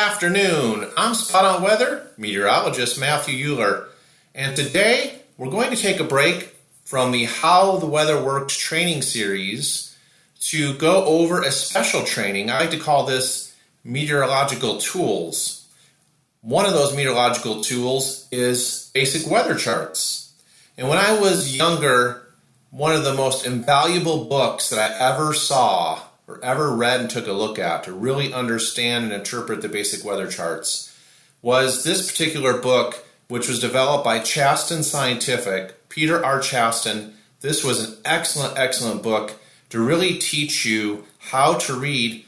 afternoon. I'm Spot On Weather meteorologist Matthew Euler, and today we're going to take a break from the How the Weather Works training series to go over a special training. I like to call this meteorological tools. One of those meteorological tools is basic weather charts. And when I was younger, one of the most invaluable books that I ever saw or ever read and took a look at to really understand and interpret the basic weather charts was this particular book, which was developed by Chaston Scientific, Peter R. Chaston. This was an excellent book to really teach you how to read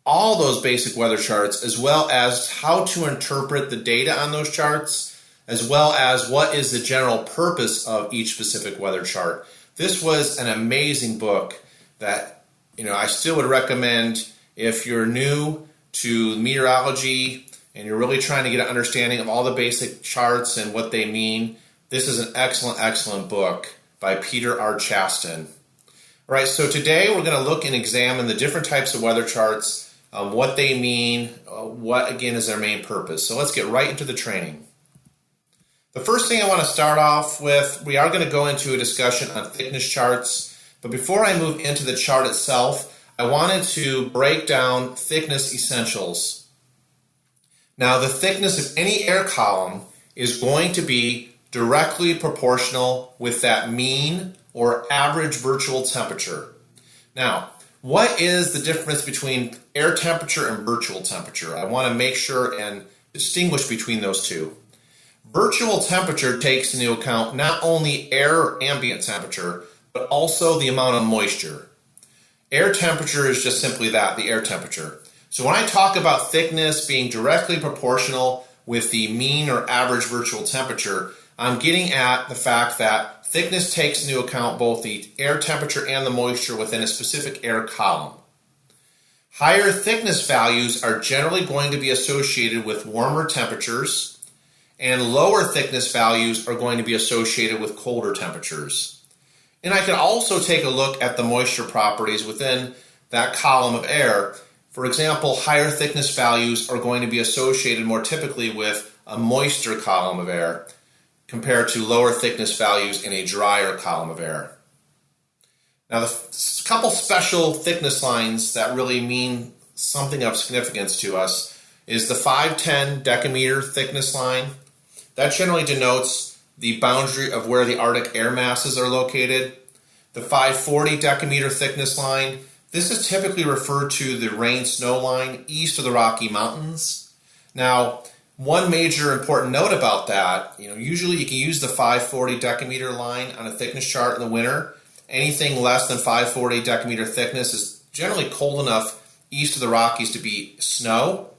all those basic weather charts, as well as how to interpret the data on those charts, as well as what is the general purpose of each specific weather chart. This was an amazing book that I still would recommend if you're new to meteorology and you're really trying to get an understanding of all the basic charts and what they mean. This is an excellent book by Peter R. Chaston. All right, so today we're going to look and examine the different types of weather charts, what they mean, what again is their main purpose. So let's get right into the training. The first thing I want to start off with, we are going to go into a discussion on thickness charts. But before I move into the chart itself, I wanted to break down thickness essentials. Now, the thickness of any air column is going to be directly proportional with that mean or average virtual temperature. Now, what is the difference between air temperature and virtual temperature? I want to make sure and distinguish between those two. Virtual temperature takes into account not only air or ambient temperature, but also the amount of moisture. Air temperature is just simply that, the air temperature. So when I talk about thickness being directly proportional with the mean or average virtual temperature, I'm getting at the fact that thickness takes into account both the air temperature and the moisture within a specific air column. Higher thickness values are generally going to be associated with warmer temperatures, and lower thickness values are going to be associated with colder temperatures. And I can also take a look at the moisture properties within that column of air. For example, higher thickness values are going to be associated more typically with a moister column of air compared to lower thickness values in a drier column of air. Now, the couple special thickness lines that really mean something of significance to us is the 510 decameter thickness line. That generally denotes the boundary of where the Arctic air masses are located. The 540 decameter thickness line, this is typically referred to the rain-snow line east of the Rocky Mountains. Now, one major important note about that, usually you can use the 540 decameter line on a thickness chart in the winter. Anything less than 540 decameter thickness is generally cold enough east of the Rockies to be snow.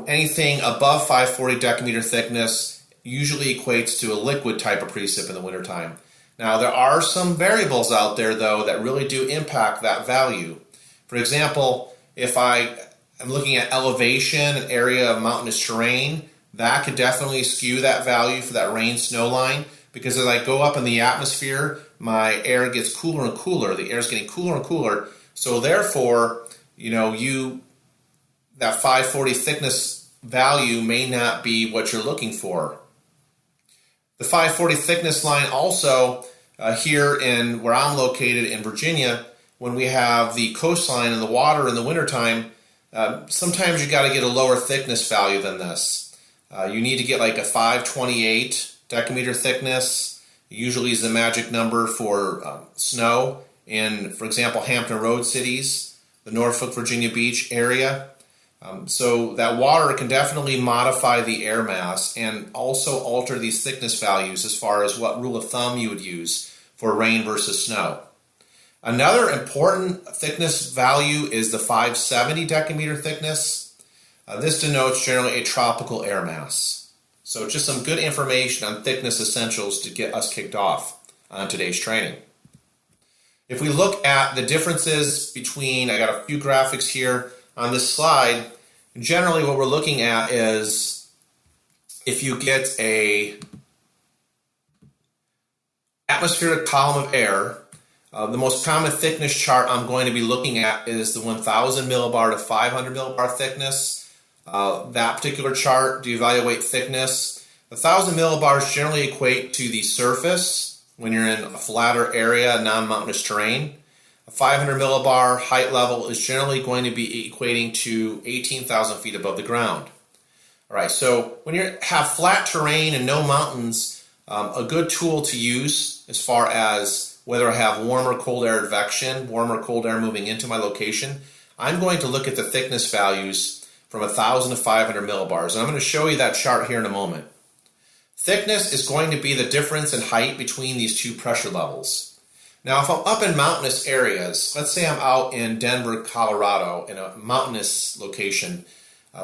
Anything above 540 decameter thickness usually equates to a liquid type of precip in the wintertime. Now, there are some variables out there, though, that really do impact that value. For example, if I am looking at elevation, an area of mountainous terrain, that could definitely skew that value for that rain-snow line, because as I go up in the atmosphere, my air gets cooler and cooler. The air is getting cooler and cooler. So therefore, that 540 thickness value may not be what you're looking for. The 540 thickness line also here in where I'm located in Virginia, when we have the coastline and the water in the wintertime, sometimes you got to get a lower thickness value than this. You need to get like a 528 decameter thickness. Usually is the magic number for snow in, for example, Hampton Road cities, the Norfolk, Virginia Beach area. So that water can definitely modify the air mass and also alter these thickness values as far as what rule of thumb you would use for rain versus snow. Another important thickness value is the 570 decameter thickness. This denotes generally a tropical air mass. So just some good information on thickness essentials to get us kicked off on today's training. If we look at the differences between, I got a few graphics here on this slide. Generally what we're looking at is if you get a atmospheric column of air, the most common thickness chart I'm going to be looking at is the 1000 millibar to 500 millibar thickness. that particular chart to evaluate thickness. 1,000 millibars generally equate to the surface when you're in a flatter area, non-mountainous terrain. A 500 millibar height level is generally going to be equating to 18,000 feet above the ground. All right, so when you have flat terrain and no mountains, a good tool to use as far as whether I have warm or cold air advection, warm or cold air moving into my location, I'm going to look at the thickness values from 1,000 to 500 millibars. And I'm going to show you that chart here in a moment. Thickness is going to be the difference in height between these two pressure levels. Now, if I'm up in mountainous areas, let's say I'm out in Denver, Colorado, in a mountainous location,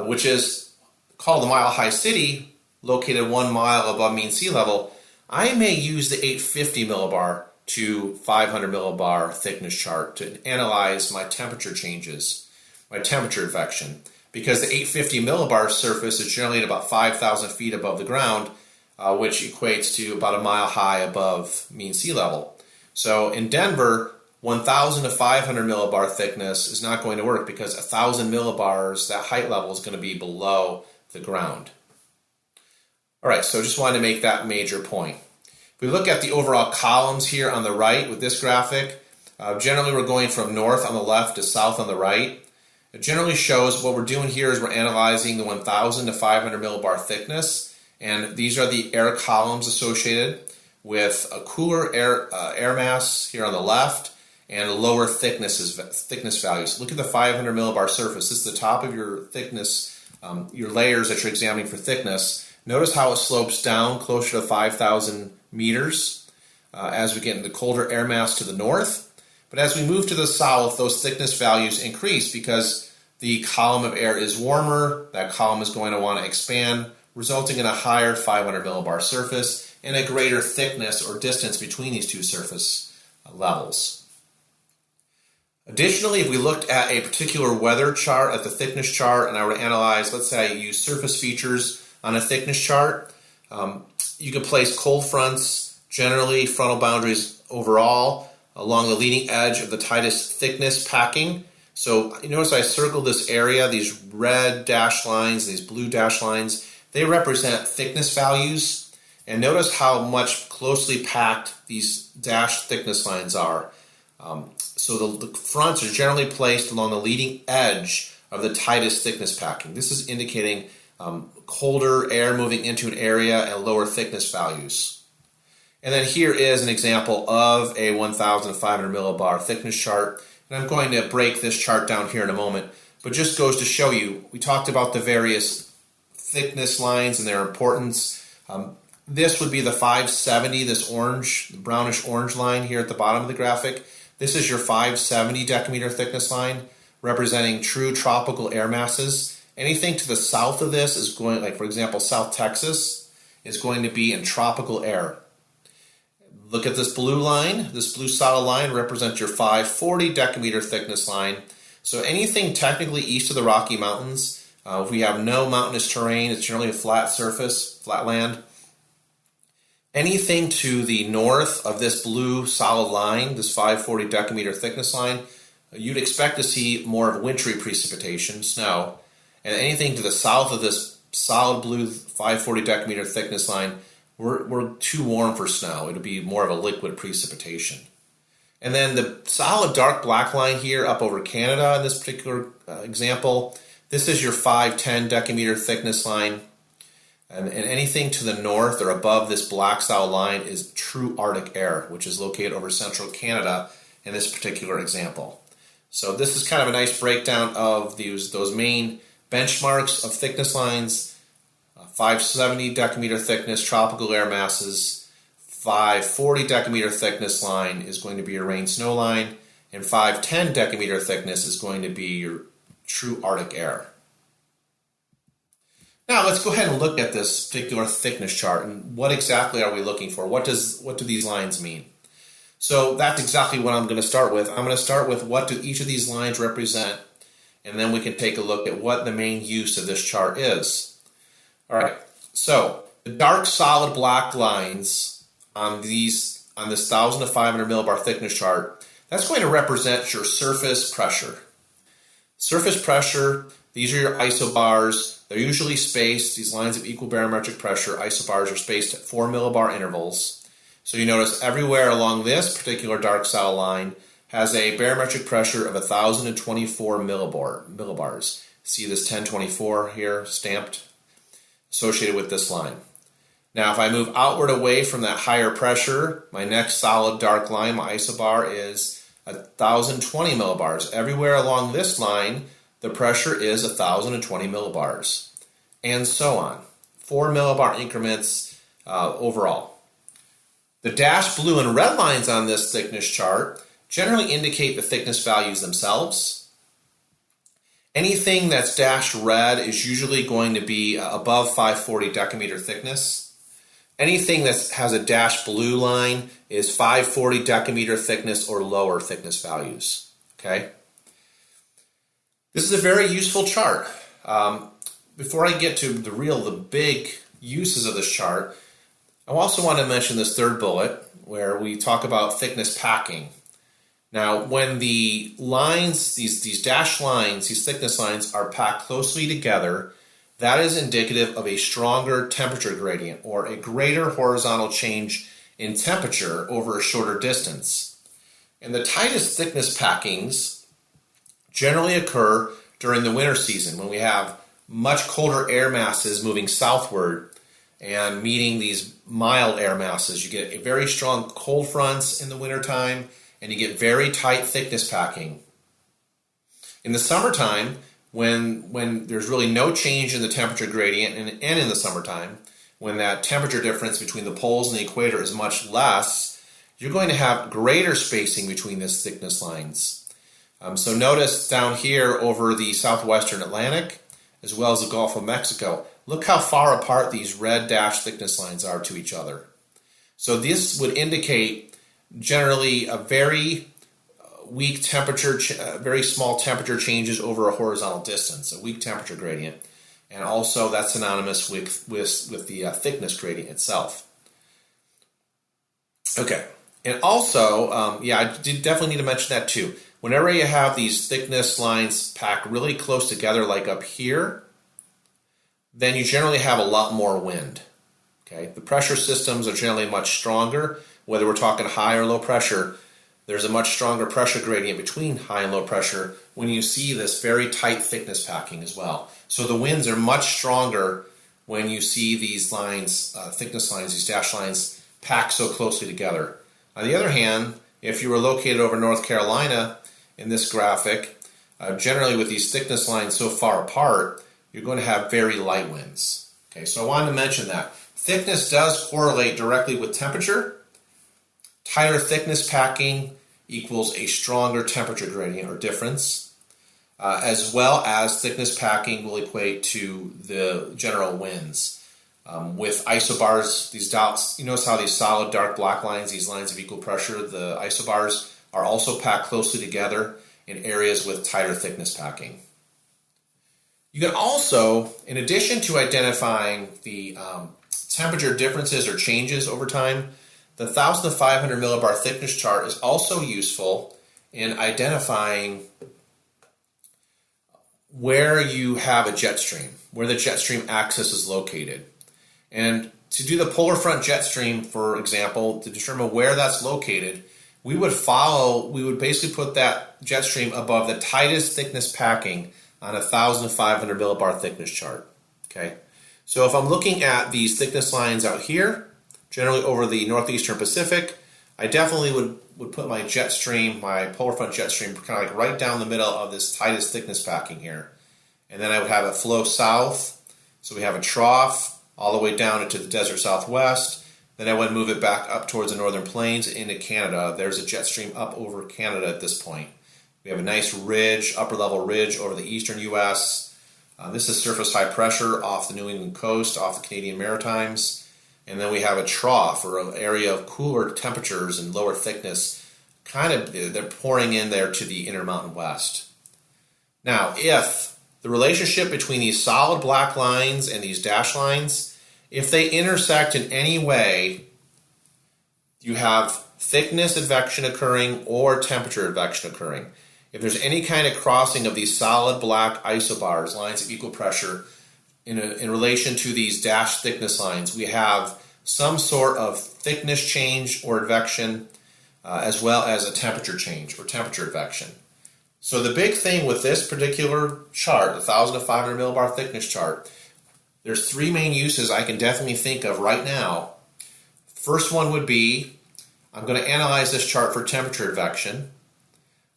which is called the Mile High City, located 1 mile above mean sea level, I may use the 850 millibar to 500 millibar thickness chart to analyze my temperature changes, my temperature advection, because the 850 millibar surface is generally at about 5,000 feet above the ground, which equates to about a mile high above mean sea level. So in Denver, 1,000 to 500 millibar thickness is not going to work because 1,000 millibars, that height level is going to be below the ground. All right, so just wanted to make that major point. If we look at the overall columns here on the right with this graphic, generally we're going from north on the left to south on the right. It generally shows what we're doing here is we're analyzing the 1,000 to 500 millibar thickness, and these are the air columns associated with a cooler air mass here on the left and lower thickness values. Look at the 500 millibar surface. This is the top of your thickness, your layers that you're examining for thickness. Notice how it slopes down closer to 5,000 meters as we get into colder air mass to the north. But as we move to the south, those thickness values increase because the column of air is warmer. That column is going to want to expand, resulting in a higher 500 millibar surface and a greater thickness or distance between these two surface levels. Additionally, if we looked at a particular weather chart, at the thickness chart, and I were to analyze, let's say I use surface features on a thickness chart, you can place cold fronts, generally frontal boundaries overall, along the leading edge of the tightest thickness packing. So you notice I circled this area, these red dashed lines, these blue dashed lines, they represent thickness values. And notice how much closely packed these dashed thickness lines are. So the fronts are generally placed along the leading edge of the tightest thickness packing. This is indicating colder air moving into an area and lower thickness values. And then here is an example of a 1,500 millibar thickness chart. And I'm going to break this chart down here in a moment, but just goes to show you, we talked about the various thickness lines and their importance. This would be the 570, this orange, brownish orange line here at the bottom of the graphic. This is your 570 decameter thickness line, representing true tropical air masses. Anything to the south of this is going, like for example, South Texas, is going to be in tropical air. Look at this blue line. This blue solid line represents your 540 decameter thickness line. So anything technically east of the Rocky Mountains, if we have no mountainous terrain, it's generally a flat surface, flat land. Anything to the north of this blue solid line, this 540 decameter thickness line, you'd expect to see more of wintry precipitation, snow. And anything to the south of this solid blue 540 decameter thickness line, we're too warm for snow. It would be more of a liquid precipitation. And then the solid dark black line here up over Canada in this particular example, this is your 510 decameter thickness line. And anything to the north or above this black solid line is true Arctic air, which is located over central Canada in this particular example. So this is kind of a nice breakdown of those main benchmarks of thickness lines. 570 decameter thickness, tropical air masses. 540 decameter thickness line is going to be your rain snow line. And 510 decameter thickness is going to be your true Arctic air. Now let's go ahead and look at this particular thickness chart and what exactly are we looking for? What do these lines mean? So that's exactly what I'm going to start with. I'm going to start with what do each of these lines represent, and then we can take a look at what the main use of this chart is. All right, so the dark solid black lines on this 1,000 to 500 millibar thickness chart, that's going to represent your surface pressure. Surface pressure, these are your isobars. They're usually spaced. These lines of equal barometric pressure, isobars, are spaced at 4 millibar intervals. So you notice everywhere along this particular dark solid line has a barometric pressure of 1,024 millibars. See this 1024 here stamped, associated with this line. Now, if I move outward away from that higher pressure, my next solid dark line, my isobar, is 1,020 millibars. Everywhere along this line, the pressure is 1,020 millibars, and so on. 4 millibar increments overall. The dashed blue and red lines on this thickness chart generally indicate the thickness values themselves. Anything that's dashed red is usually going to be above 540 decameter thickness. Anything that has a dashed blue line is 540 decameter thickness or lower thickness values. Okay? This is a very useful chart. Before I get to the big uses of this chart, I also want to mention this third bullet where we talk about thickness packing. Now, when the lines, these dashed lines, these thickness lines are packed closely together, that is indicative of a stronger temperature gradient or a greater horizontal change in temperature over a shorter distance. And the tightest thickness packings generally occur during the winter season when we have much colder air masses moving southward and meeting these mild air masses. You get a very strong cold fronts in the wintertime, and you get very tight thickness packing. In the summertime, when there's really no change in the temperature gradient, and in the summertime, when that temperature difference between the poles and the equator is much less, you're going to have greater spacing between these thickness lines. So notice down here over the southwestern Atlantic, as well as the Gulf of Mexico, look how far apart these red dashed thickness lines are to each other. So this would indicate generally a very weak temperature, very small temperature changes over a horizontal distance, a weak temperature gradient. And also that's synonymous with the thickness gradient itself. Okay, and also, I definitely need to mention that too. Whenever you have these thickness lines packed really close together, like up here, then you generally have a lot more wind. Okay, the pressure systems are generally much stronger. Whether we're talking high or low pressure, there's a much stronger pressure gradient between high and low pressure when you see this very tight thickness packing as well. So the winds are much stronger when you see these lines, thickness lines, these dashed lines, packed so closely together. On the other hand, if you were located over North Carolina in this graphic, generally with these thickness lines so far apart, you're going to have very light winds. Okay, so I wanted to mention that. Thickness does correlate directly with temperature. Tighter thickness packing equals a stronger temperature gradient or difference, as well as thickness packing will equate to the general winds. With isobars, these dots, you notice how these solid dark black lines, these lines of equal pressure, the isobars are also packed closely together in areas with tighter thickness packing. You can also, in addition to identifying the temperature differences or changes over time, the 1,500 millibar thickness chart is also useful in identifying where you have a jet stream, where the jet stream axis is located. And to do the polar front jet stream, for example, to determine where that's located, we would basically put that jet stream above the tightest thickness packing on a 1,500 millibar thickness chart. Okay, so if I'm looking at these thickness lines out here, generally over the northeastern Pacific, I definitely would put my jet stream, my polar front jet stream, kind of like right down the middle of this tightest thickness packing here. And then I would have it flow south, so we have a trough all the way down into the desert southwest. Then I would move it back up towards the northern plains into Canada. There's a jet stream up over Canada at this point. We have a nice ridge, upper level ridge over the eastern U.S. This is surface high pressure off the New England coast, off the Canadian Maritimes. And then we have a trough or an area of cooler temperatures and lower thickness. They're pouring in there to the Intermountain West. Now, if the relationship between these solid black lines and these dashed lines, if they intersect in any way, you have thickness advection occurring or temperature advection occurring. if there's any kind of crossing of these solid black isobars, lines of equal pressure, in relation to these dash thickness lines, we have some sort of thickness change or advection, as well as a temperature change or temperature advection. So the big thing with this particular chart, the 1,000 to 500 millibar thickness chart, there's three main uses I can definitely think of right now. First one would be, I'm going to analyze this chart for temperature advection.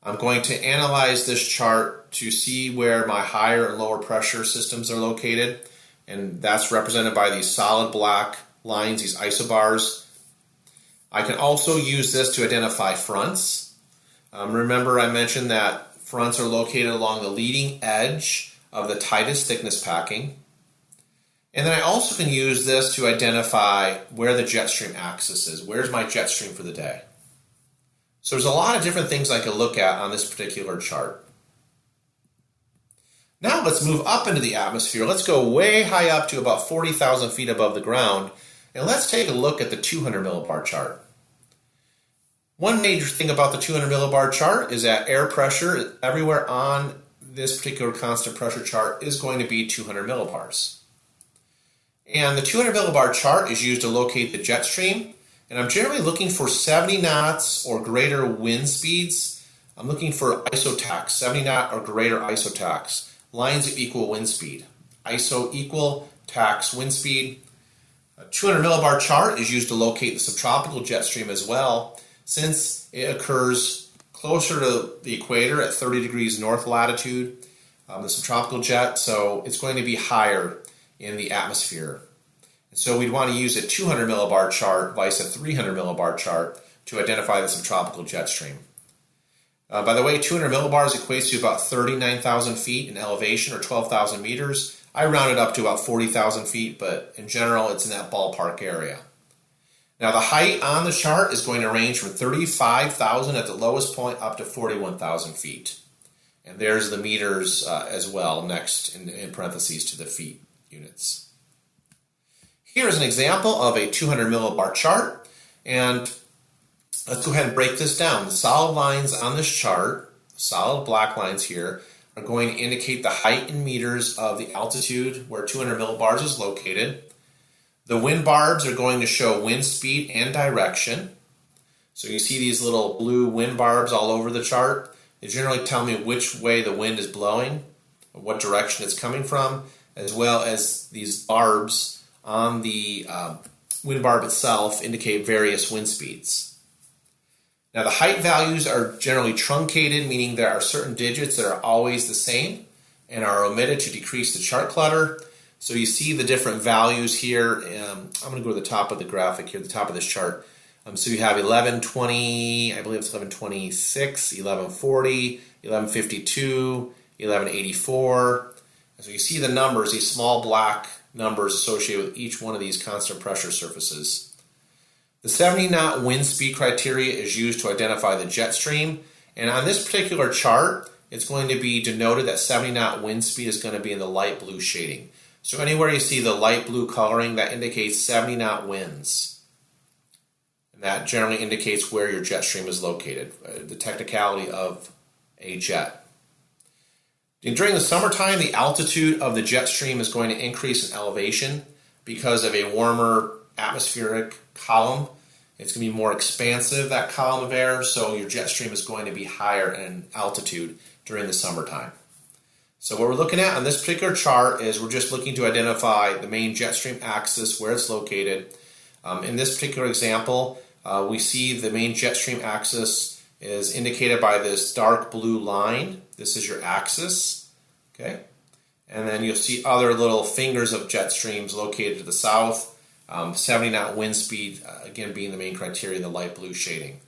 I'm going to analyze this chart to see where my higher and lower pressure systems are located, and that's represented by these solid black lines, these isobars. I can also use this to identify fronts. Remember I mentioned that fronts are located along the leading edge of the tightest thickness packing. And then I also can use this to identify where the jet stream axis is. Where's my jet stream for the day? So there's a lot of different things I can look at on this particular chart. Now let's move up into the atmosphere. Let's go way high up to about 40,000 feet above the ground, and let's take a look at the 200 millibar chart. One major thing about the 200 millibar chart is that air pressure everywhere on this particular constant pressure chart is going to be 200 millibars. And the 200 millibar chart is used to locate the jet stream. And I'm generally looking for 70 knots or greater wind speeds. I'm looking for isotax, 70 knot or greater isotax, lines of equal wind speed. ISO equal, tax, wind speed. A 200 millibar chart is used to locate the subtropical jet stream as well, since it occurs closer to the equator at 30 degrees north latitude, the subtropical jet, so it's going to be higher in the atmosphere. So we'd want to use a 200 millibar chart vice a 300 millibar chart to identify the subtropical jet stream. By the way, 200 millibars equates to about 39,000 feet in elevation or 12,000 meters. I round it up to about 40,000 feet, but in general it's in that ballpark area. Now the height on the chart is going to range from 35,000 at the lowest point up to 41,000 feet. And there's the meters as well next in parentheses to the feet units. Here is an example of a 200 millibar chart, and let's go ahead and break this down. The solid lines on this chart, solid black lines here, are going to indicate the height in meters of the altitude where 200 millibars is located. The wind barbs are going to show wind speed and direction. So you see these little blue wind barbs all over the chart. They generally tell me which way the wind is blowing, or what direction it's coming from, as well as these barbs on the wind barb itself indicate various wind speeds. Now the height values are generally truncated, meaning there are certain digits that are always the same and are omitted to decrease the chart clutter. So you see the different values here. I'm going to go to the top of the graphic here, the top of this chart. So you have 1120, I believe it's 1126, 1140, 1152, 1184. So you see the numbers, these small black numbers associated with each one of these constant pressure surfaces. The 70 knot wind speed criteria is used to identify the jet stream, and on this particular chart it's going to be denoted that 70 knot wind speed is going to be in the light blue shading. So anywhere you see the light blue coloring, that indicates 70 knot winds, and that generally indicates where your jet stream is located, the technicality of a jet. During the summertime, the altitude of the jet stream is going to increase in elevation because of a warmer atmospheric column. It's going to be more expansive, that column of air, so your jet stream is going to be higher in altitude during the summertime. So what we're looking at on this particular chart is we're just looking to identify the main jet stream axis, where it's located. In this particular example, we see the main jet stream axis is indicated by this dark blue line. This is your axis, okay? And then you'll see other little fingers of jet streams located to the south. 70 knot wind speed, again, being the main criteria, the light blue shading.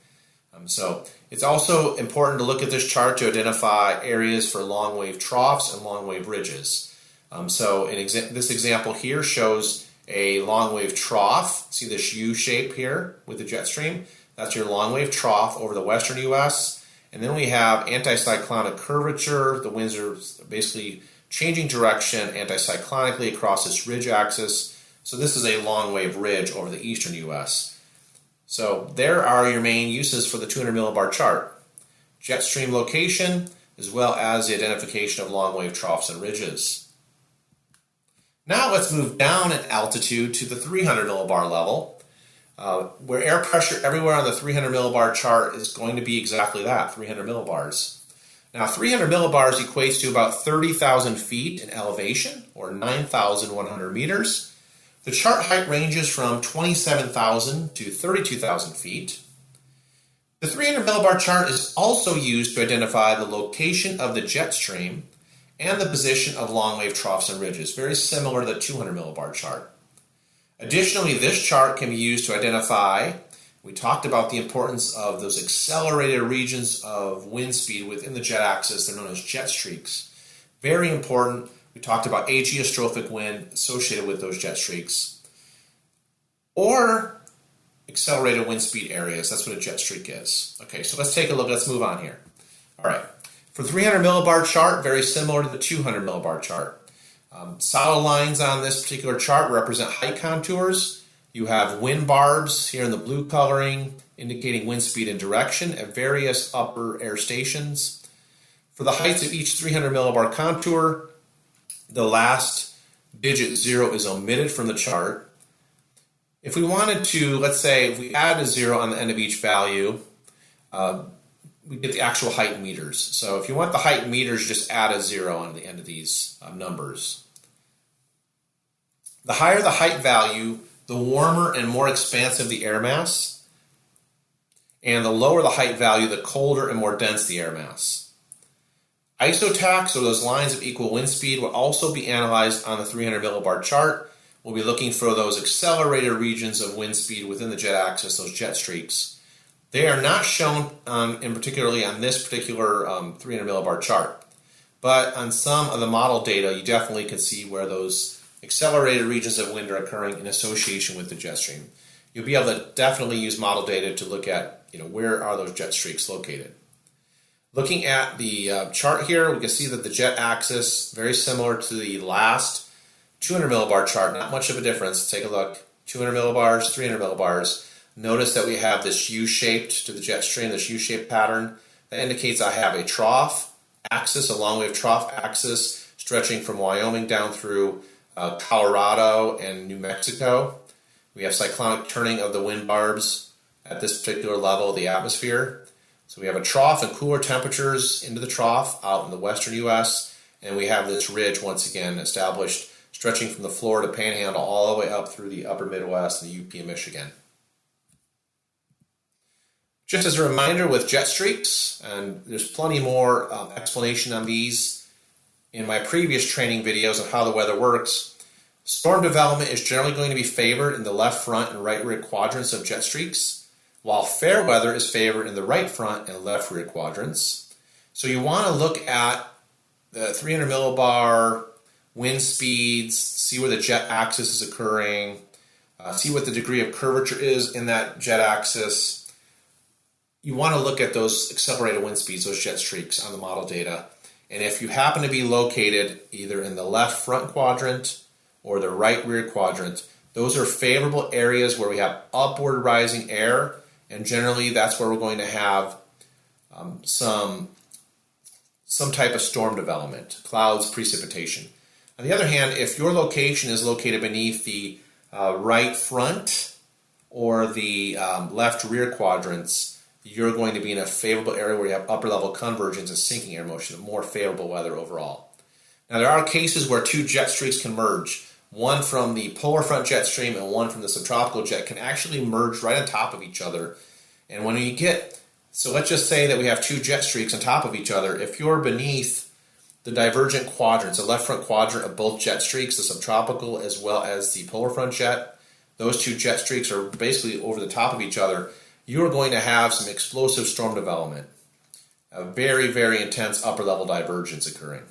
So it's also important to look at this chart to identify areas for long wave troughs and long wave ridges. So this example here shows a long wave trough. See this U shape here with the jet stream? That's your long wave trough over the western U.S. And then we have anticyclonic curvature. The winds are basically changing direction anticyclonically across this ridge axis. So this is a long wave ridge over the eastern U.S. So there are your main uses for the 200 millibar chart. Jet stream location, as well as the identification of long wave troughs and ridges. Now let's move down in altitude to the 300 millibar level, where air pressure everywhere on the 300 millibar chart is going to be exactly that, 300 millibars. Now 300 millibars equates to about 30,000 feet in elevation, or 9,100 meters. The chart height ranges from 27,000 to 32,000 feet. The 300 millibar chart is also used to identify the location of the jet stream and the position of long wave troughs and ridges, very similar to the 200 millibar chart. Additionally, this chart can be used to identify, we talked about the importance of those accelerated regions of wind speed within the jet axis, they're known as jet streaks. Very important. We talked about ageostrophic wind associated with those jet streaks. Or accelerated wind speed areas. That's what a jet streak is. Okay, so let's take a look. Let's move on here. All right. For 300 millibar chart, very similar to the 200 millibar chart. Solid lines on this particular chart represent height contours. You have wind barbs here in the blue coloring, indicating wind speed and direction at various upper air stations. For the heights of each 300 millibar contour, the last digit 0 is omitted from the chart. If we wanted to, let's say, if we add a 0 on the end of each value, we get the actual height in meters. So if you want the height in meters, just add a 0 on the end of these numbers. The higher the height value, the warmer and more expansive the air mass, and the lower the height value, the colder and more dense the air mass. Isotachs, or those lines of equal wind speed, will also be analyzed on the 300 millibar chart. We'll be looking for those accelerated regions of wind speed within the jet axis, those jet streaks. They are not shown particularly on this particular 300 millibar chart, but on some of the model data, you definitely can see where those accelerated regions of wind are occurring in association with the jet stream. You'll be able to definitely use model data to look at, where are those jet streaks located. Looking at the chart here, we can see that the jet axis, very similar to the last 200 millibar chart, not much of a difference. Take a look, 200 millibars, 300 millibars. Notice that we have this U-shaped to the jet stream, this U-shaped pattern. That indicates I have a trough axis, a long wave trough axis, stretching from Wyoming down through Colorado and New Mexico. We have cyclonic turning of the wind barbs at this particular level of the atmosphere. So we have a trough and cooler temperatures into the trough out in the western U.S., and we have this ridge once again established, stretching from the Florida Panhandle all the way up through the upper Midwest and the UP of Michigan. Just as a reminder with jet streaks, and there's plenty more explanation on these in my previous training videos on how the weather works, storm development is generally going to be favored in the left front and right rear quadrants of jet streaks, while fair weather is favored in the right front and left rear quadrants. So you want to look at the 300 millibar wind speeds, see where the jet axis is occurring, see what the degree of curvature is in that jet axis. You want to look at those accelerated wind speeds, those jet streaks on the model data. And if you happen to be located either in the left front quadrant or the right rear quadrant, those are favorable areas where we have upward rising air, and generally that's where we're going to have some type of storm development, clouds, precipitation. On the other hand, if your location is located beneath the right front or the left rear quadrants, you're going to be in a favorable area where you have upper level convergence and sinking air motion, more favorable weather overall. Now there are cases where two jet streaks can merge. One from the polar front jet stream and one from the subtropical jet can actually merge right on top of each other. And when you get, so let's just say that we have two jet streaks on top of each other. If you're beneath the divergent quadrants, the left front quadrant of both jet streaks, the subtropical as well as the polar front jet, those two jet streaks are basically over the top of each other. You are going to have some explosive storm development, a very, very intense upper level divergence occurring.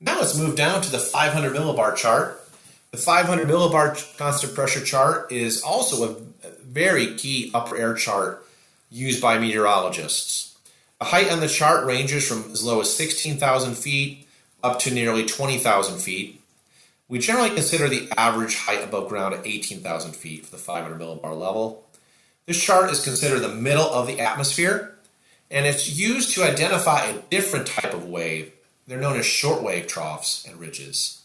Now let's move down to the 500 millibar chart. The 500 millibar constant pressure chart is also a very key upper air chart used by meteorologists. The height on the chart ranges from as low as 16,000 feet up to nearly 20,000 feet. We generally consider the average height above ground at 18,000 feet for the 500 millibar level. This chart is considered the middle of the atmosphere, And it's used to identify a different type of wave. They're known as shortwave troughs and ridges.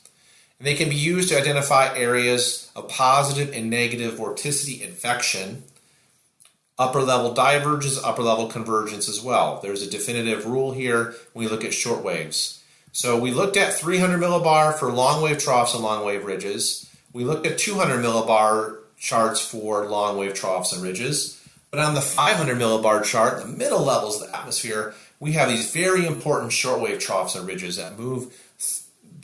And they can be used to identify areas of positive and negative vorticity advection, upper level divergence, upper level convergence as well. There's a definitive rule here when we look at short waves. So we looked at 300 millibar for long wave troughs and long wave ridges. We looked at 200 millibar charts for long wave troughs and ridges. But on the 500 millibar chart, the middle levels of the atmosphere, we have these very important shortwave troughs and ridges that move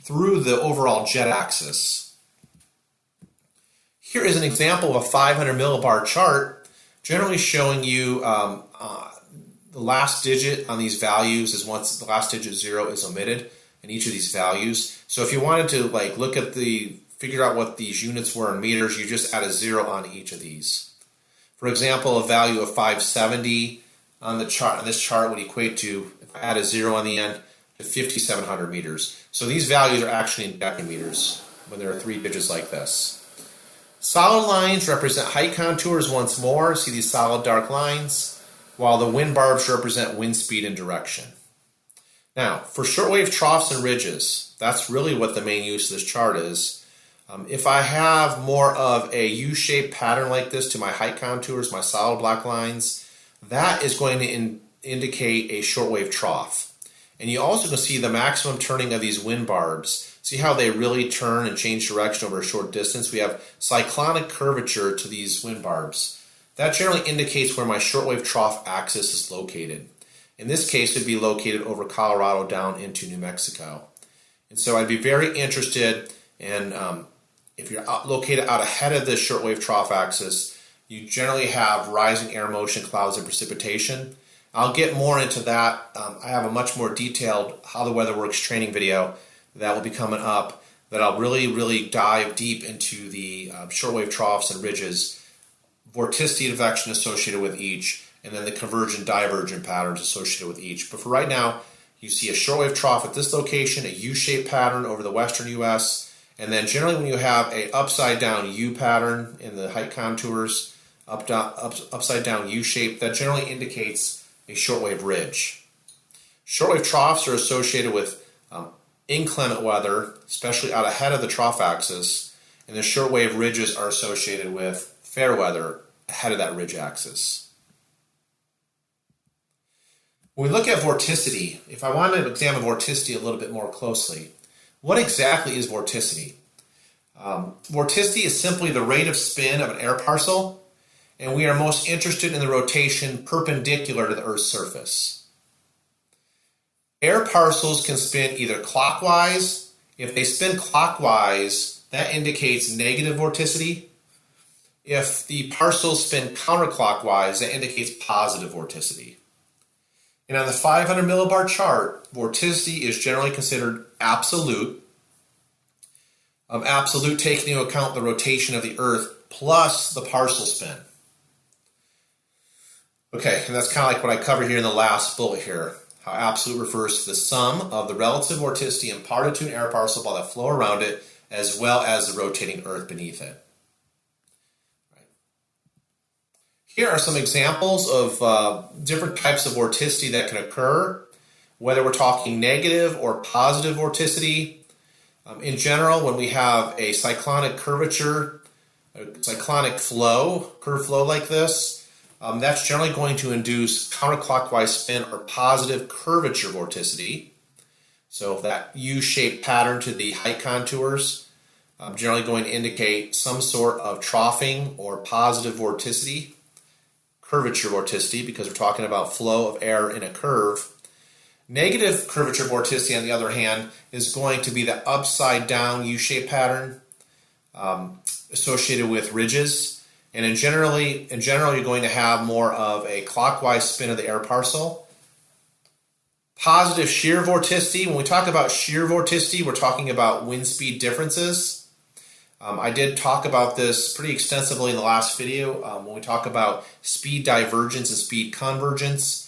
through the overall jet axis. Here is an example of a 500 millibar chart, generally showing you the last digit on these values is once the last digit 0 is omitted in each of these values. So if you wanted to look at figure out what these units were in meters, you just add a 0 on each of these. For example, a value of 570 on this chart would equate to, if I add a 0 on the end, to 5,700 meters. So these values are actually in decameters when there are 3 digits like this. Solid lines represent height contours once more. See these solid dark lines, while the wind barbs represent wind speed and direction. Now, for shortwave troughs and ridges, that's really what the main use of this chart is. If I have more of a U-shaped pattern like this to my height contours, my solid black lines, that is going to indicate a shortwave trough. And you also can see the maximum turning of these wind barbs. See how they really turn and change direction over a short distance? We have cyclonic curvature to these wind barbs. That generally indicates where my shortwave trough axis is located. In this case, it would be located over Colorado down into New Mexico. And so I'd be very interested in if you're located out ahead of this shortwave trough axis, you generally have rising air motion, clouds, and precipitation. I'll get more into that. I have a much more detailed How the Weather Works training video that will be coming up that I'll really dive deep into the shortwave troughs and ridges, vorticity advection associated with each, and then the convergent divergent patterns associated with each. But for right now, you see a shortwave trough at this location, a U-shaped pattern over the western U.S., and then generally when you have a upside down U pattern in the height contours, upside down U shape, that generally indicates a shortwave ridge. Shortwave troughs are associated with inclement weather, especially out ahead of the trough axis, and the shortwave ridges are associated with fair weather ahead of that ridge axis. When we look at vorticity, if I want to examine vorticity a little bit more closely, what exactly is vorticity? Vorticity is simply the rate of spin of an air parcel, and we are most interested in the rotation perpendicular to the Earth's surface. Air parcels can spin either clockwise. If they spin clockwise, that indicates negative vorticity. If the parcels spin counterclockwise, that indicates positive vorticity. And on the 500 millibar chart, vorticity is generally considered absolute. Absolute taking into account the rotation of the Earth plus the parcel spin. Okay, and that's kind of like what I covered here in the last bullet here. How absolute refers to the sum of the relative vorticity imparted to an air parcel by the flow around it, as well as the rotating Earth beneath it. Here are some examples of different types of vorticity that can occur, whether we're talking negative or positive vorticity. In general, when we have a cyclonic curvature, a cyclonic flow, curved flow like this, that's generally going to induce counterclockwise spin or positive curvature vorticity. So that U-shaped pattern to the height contours, generally going to indicate some sort of troughing or positive vorticity. Curvature vorticity, because we're talking about flow of air in a curve. Negative curvature vorticity, on the other hand, is going to be the upside down U-shaped pattern associated with ridges. And in general, you're going to have more of a clockwise spin of the air parcel. Positive shear vorticity. When we talk about shear vorticity, we're talking about wind speed differences. I did talk about this pretty extensively in the last video when we talk about speed divergence and speed convergence.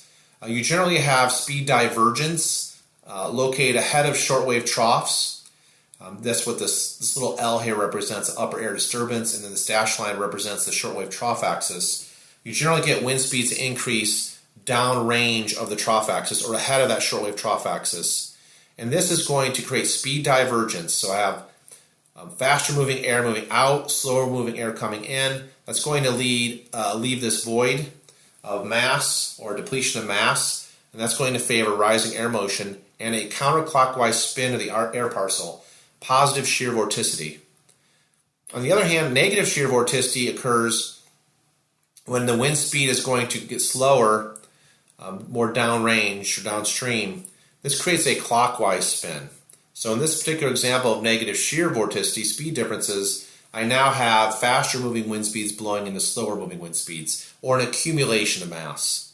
You generally have speed divergence located ahead of shortwave troughs. That's what this little L here represents, upper air disturbance, and then this dashed line represents the shortwave trough axis. You generally get wind speeds increase downrange of the trough axis or ahead of that shortwave trough axis. And this is going to create speed divergence. So I have faster moving air moving out, slower moving air coming in. That's going to leave this void of mass or depletion of mass, and that's going to favor rising air motion and a counterclockwise spin of the air parcel, positive shear vorticity. On the other hand, negative shear vorticity occurs when the wind speed is going to get slower, more downrange or downstream. This creates a clockwise spin. So in this particular example of negative shear vorticity speed differences, I now have faster moving wind speeds blowing into slower moving wind speeds, or an accumulation of mass.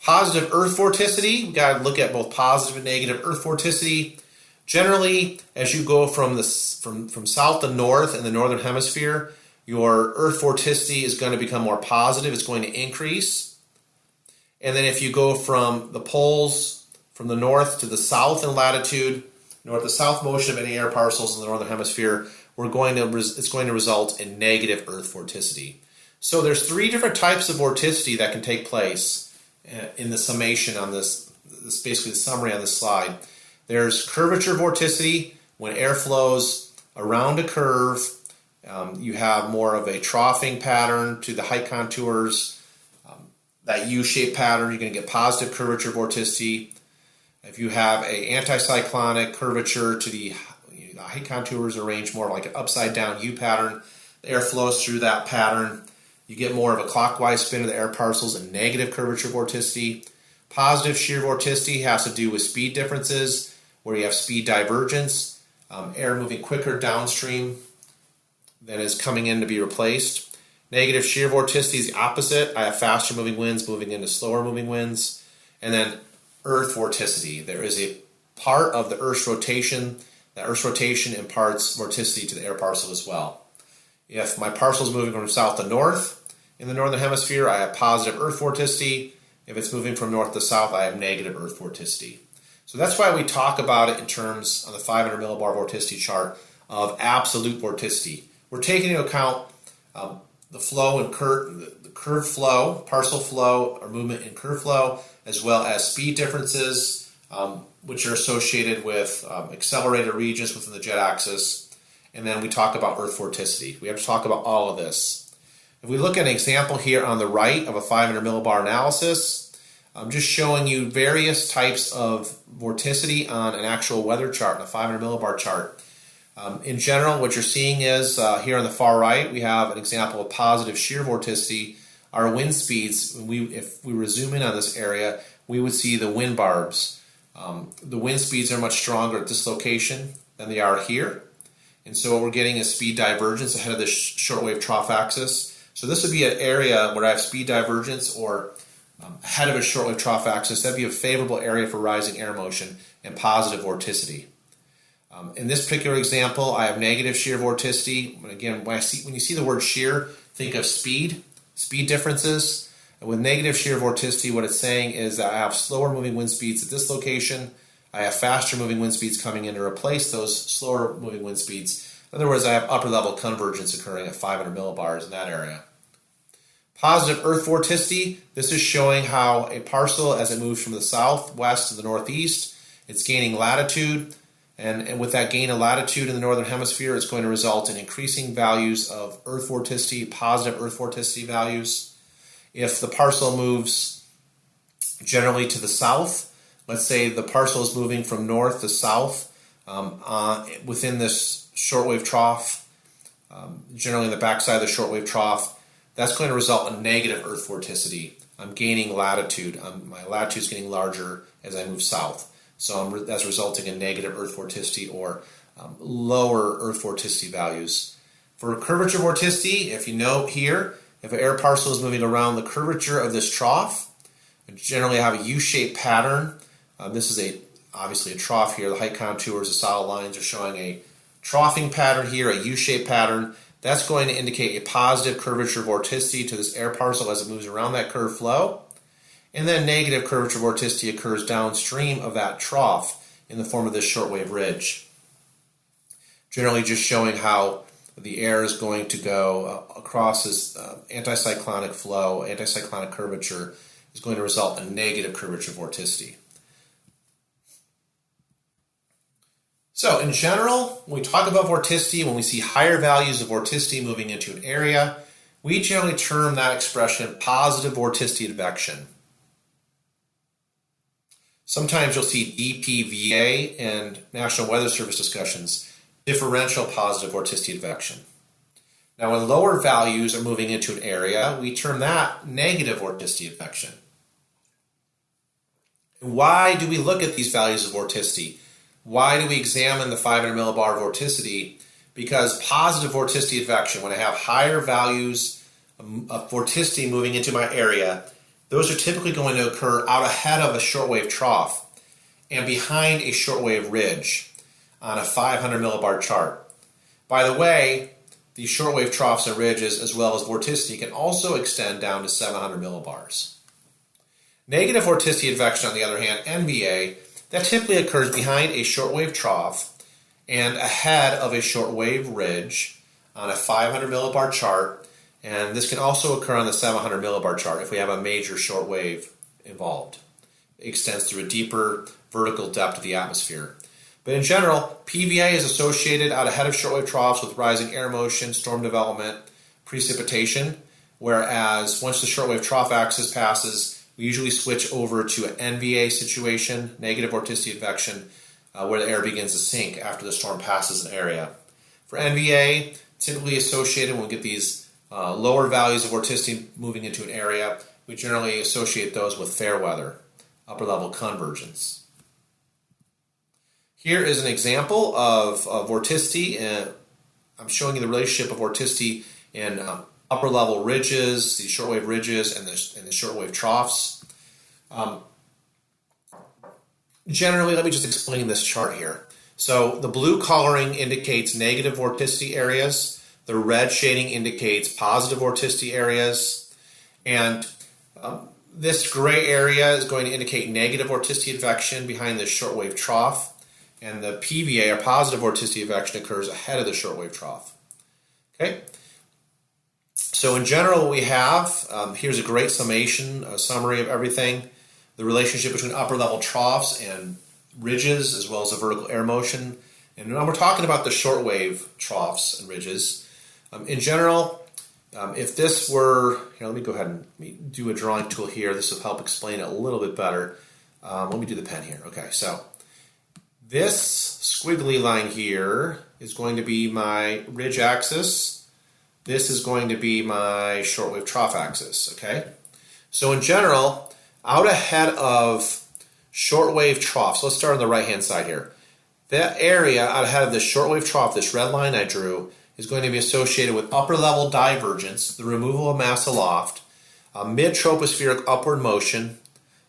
Positive earth vorticity, we've got to look at both positive and negative earth vorticity. Generally, as you go from south to north in the northern hemisphere, your earth vorticity is going to become more positive, it's going to increase. And then if you go from the poles, from the north to the south in latitude, north to south motion of any air parcels in the northern hemisphere, it's going to result in negative earth vorticity. So there's three different types of vorticity that can take place in the summation on this basically the summary on this slide. There's curvature vorticity. When air flows around a curve, you have more of a troughing pattern to the height contours. That U-shaped pattern, you're going to get positive curvature vorticity. If you have an anticyclonic curvature to the height contours arranged more like an upside down U pattern, the air flows through that pattern. You get more of a clockwise spin of the air parcels and negative curvature vorticity. Positive shear vorticity has to do with speed differences, where you have speed divergence, air moving quicker downstream than is coming in to be replaced. Negative shear vorticity is the opposite. I have faster moving winds moving into slower moving winds. And then earth vorticity. There is a part of the Earth's rotation. That Earth's rotation imparts vorticity to the air parcel as well. If my parcel is moving from south to north in the northern hemisphere, I have positive earth vorticity. If it's moving from north to south, I have negative earth vorticity. So that's why we talk about it in terms on the 500 millibar vorticity chart of absolute vorticity. We're taking into account the flow and the curve flow, parcel flow or movement in curve flow, as well as speed differences, which are associated with accelerated regions within the jet axis. And then we talk about earth vorticity. We have to talk about all of this. If we look at an example here on the right of a 500 millibar analysis, I'm just showing you various types of vorticity on an actual weather chart, a 500 millibar chart. In general, what you're seeing is here on the far right, we have an example of positive shear vorticity. Our wind speeds, if we were zooming in on this area, we would see the wind barbs. The wind speeds are much stronger at this location than they are here. And so what we're getting is speed divergence ahead of the shortwave trough axis. So this would be an area where I have speed divergence or ahead of a shortwave trough axis. That'd be a favorable area for rising air motion and positive vorticity. In this particular example, I have negative shear vorticity. But again, when you see the word shear, think of speed differences. And with negative shear vorticity, what it's saying is that I have slower moving wind speeds at this location. I have faster moving wind speeds coming in to replace those slower moving wind speeds. In other words, I have upper level convergence occurring at 500 millibars in that area. Positive earth vorticity, this is showing how a parcel, as it moves from the southwest to the northeast, it's gaining latitude. And with that gain of latitude in the northern hemisphere, it's going to result in increasing values of earth vorticity, positive earth vorticity values. If the parcel moves generally to the south, let's say the parcel is moving from north to south within this shortwave trough, generally in the backside of the shortwave trough, that's going to result in negative earth vorticity. I'm gaining latitude. My latitude is getting larger as I move south. So that's resulting in negative earth vorticity or lower earth vorticity values. For curvature vorticity, if you note here, if an air parcel is moving around the curvature of this trough, I generally have a U-shaped pattern. This is obviously a trough here. The height contours, the solid lines are showing a troughing pattern here, a U-shaped pattern. That's going to indicate a positive curvature vorticity to this air parcel as it moves around that curve flow. And then negative curvature vorticity occurs downstream of that trough in the form of this shortwave ridge. Generally just showing how the air is going to go across this anticyclonic flow, anticyclonic curvature, is going to result in negative curvature vorticity. So in general, when we talk about vorticity, when we see higher values of vorticity moving into an area, we generally term that expression positive vorticity advection. Sometimes you'll see DPVA and National Weather Service discussions, differential positive vorticity advection. Now when lower values are moving into an area, we term that negative vorticity advection. Why do we look at these values of vorticity? Why do we examine the 500 millibar vorticity? Because positive vorticity advection, when I have higher values of vorticity moving into my area, those are typically going to occur out ahead of a shortwave trough and behind a shortwave ridge on a 500 millibar chart. By the way, these shortwave troughs and ridges, as well as vorticity, can also extend down to 700 millibars. Negative vorticity advection, on the other hand, NVA, that typically occurs behind a shortwave trough and ahead of a shortwave ridge on a 500 millibar chart, and this can also occur on the 700 millibar chart if we have a major shortwave involved. It extends through a deeper vertical depth of the atmosphere. But in general, PVA is associated out ahead of shortwave troughs with rising air motion, storm development, precipitation, whereas once the shortwave trough axis passes, we usually switch over to an NVA situation, negative vorticity advection, where the air begins to sink after the storm passes an area. For NVA, typically associated when we get these lower values of vorticity moving into an area, we generally associate those with fair weather, upper level convergence. Here is an example of vorticity, and I'm showing you the relationship of vorticity in upper level ridges, the shortwave ridges, and the shortwave troughs. Generally, let me just explain this chart here. So the blue coloring indicates negative vorticity areas. The red shading indicates positive vorticity areas. And this gray area is going to indicate negative vorticity advection behind the shortwave trough. And the PVA, or positive vorticity advection, occurs ahead of the shortwave trough. Okay? So in general, what we have, here's a great summation, a summary of everything. The relationship between upper level troughs and ridges, as well as the vertical air motion. And when we're talking about the shortwave troughs and ridges, in general, if this were, here, let me go ahead and do a drawing tool here. This will help explain it a little bit better. Let me do the pen here. Okay, so this squiggly line here is going to be my ridge axis. This is going to be my shortwave trough axis, okay? So in general, out ahead of shortwave troughs, let's start on the right-hand side here. That area out ahead of the shortwave trough, this red line I drew, is going to be associated with upper-level divergence, the removal of mass aloft, mid-tropospheric upward motion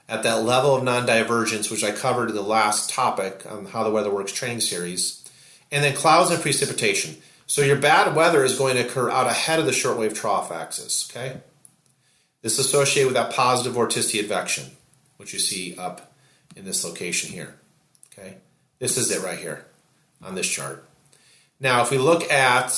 at that level of non-divergence, which I covered in the last topic on How the Weather Works training series, and then clouds and precipitation. So your bad weather is going to occur out ahead of the shortwave trough axis, okay? This is associated with that positive vorticity advection, which you see up in this location here, okay? This is it right here on this chart. Now, if we look at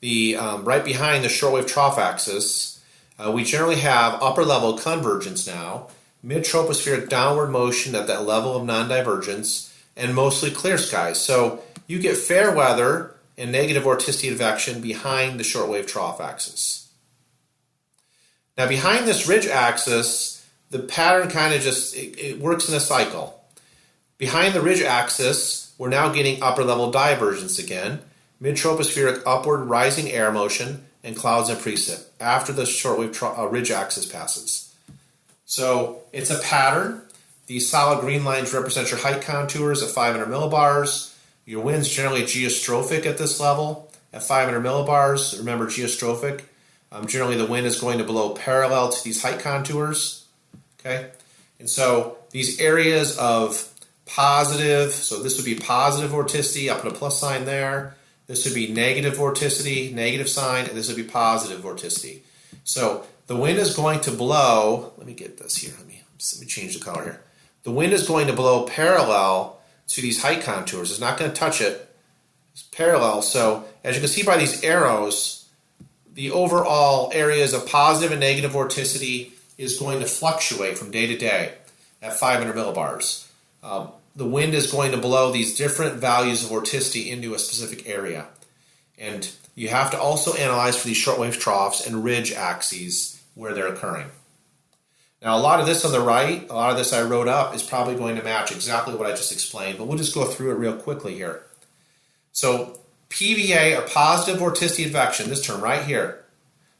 the right behind the shortwave trough axis, we generally have upper level convergence now, mid-tropospheric downward motion at that level of non-divergence, and mostly clear skies. So you get fair weather and negative vorticity advection behind the shortwave trough axis. Now behind this ridge axis, the pattern kind of just, it works in a cycle. Behind the ridge axis, we're now getting upper level divergence again, mid-tropospheric upward rising air motion, and clouds and precip after the shortwave ridge axis passes. So it's a pattern. These solid green lines represent your height contours at 500 millibars. Your wind's generally geostrophic at this level at 500 millibars. Remember, geostrophic. Generally, the wind is going to blow parallel to these height contours. Okay, and so these areas of positive, so this would be positive vorticity. I'll put a plus sign there. This would be negative vorticity, negative sign, and this would be positive vorticity. So the wind is going to blow. Let me get this here. Let me change the color here. The wind is going to blow parallel to these height contours. It's not going to touch it. It's parallel. So as you can see by these arrows, the overall areas of positive and negative vorticity is going to fluctuate from day to day at 500 millibars. The wind is going to blow these different values of vorticity into a specific area. And you have to also analyze for these shortwave troughs and ridge axes where they're occurring. Now, a lot of this on the right, a lot of this I wrote up, is probably going to match exactly what I just explained, but we'll just go through it real quickly here. So, PVA, or positive vorticity advection, this term right here,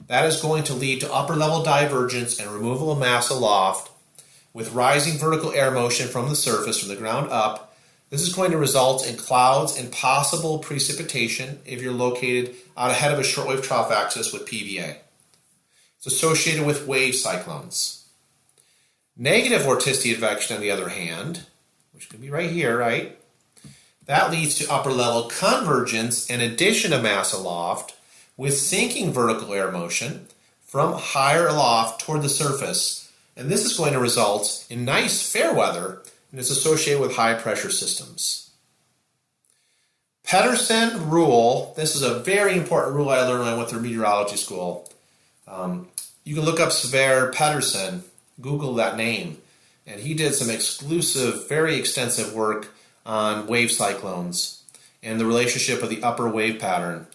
that is going to lead to upper level divergence and removal of mass aloft with rising vertical air motion from the surface, from the ground up. This is going to result in clouds and possible precipitation if you're located out ahead of a shortwave trough axis with PVA. It's associated with wave cyclones. Negative vorticity advection, on the other hand, which can be right here, right? That leads to upper level convergence and addition of mass aloft with sinking vertical air motion from higher aloft toward the surface. And this is going to result in nice fair weather, and it's associated with high pressure systems. Pedersen rule, this is a very important rule I learned when I went through meteorology school. You can look up Sverre Pedersen, Google that name, and he did some exclusive, very extensive work on wave cyclones and the relationship of the upper wave pattern.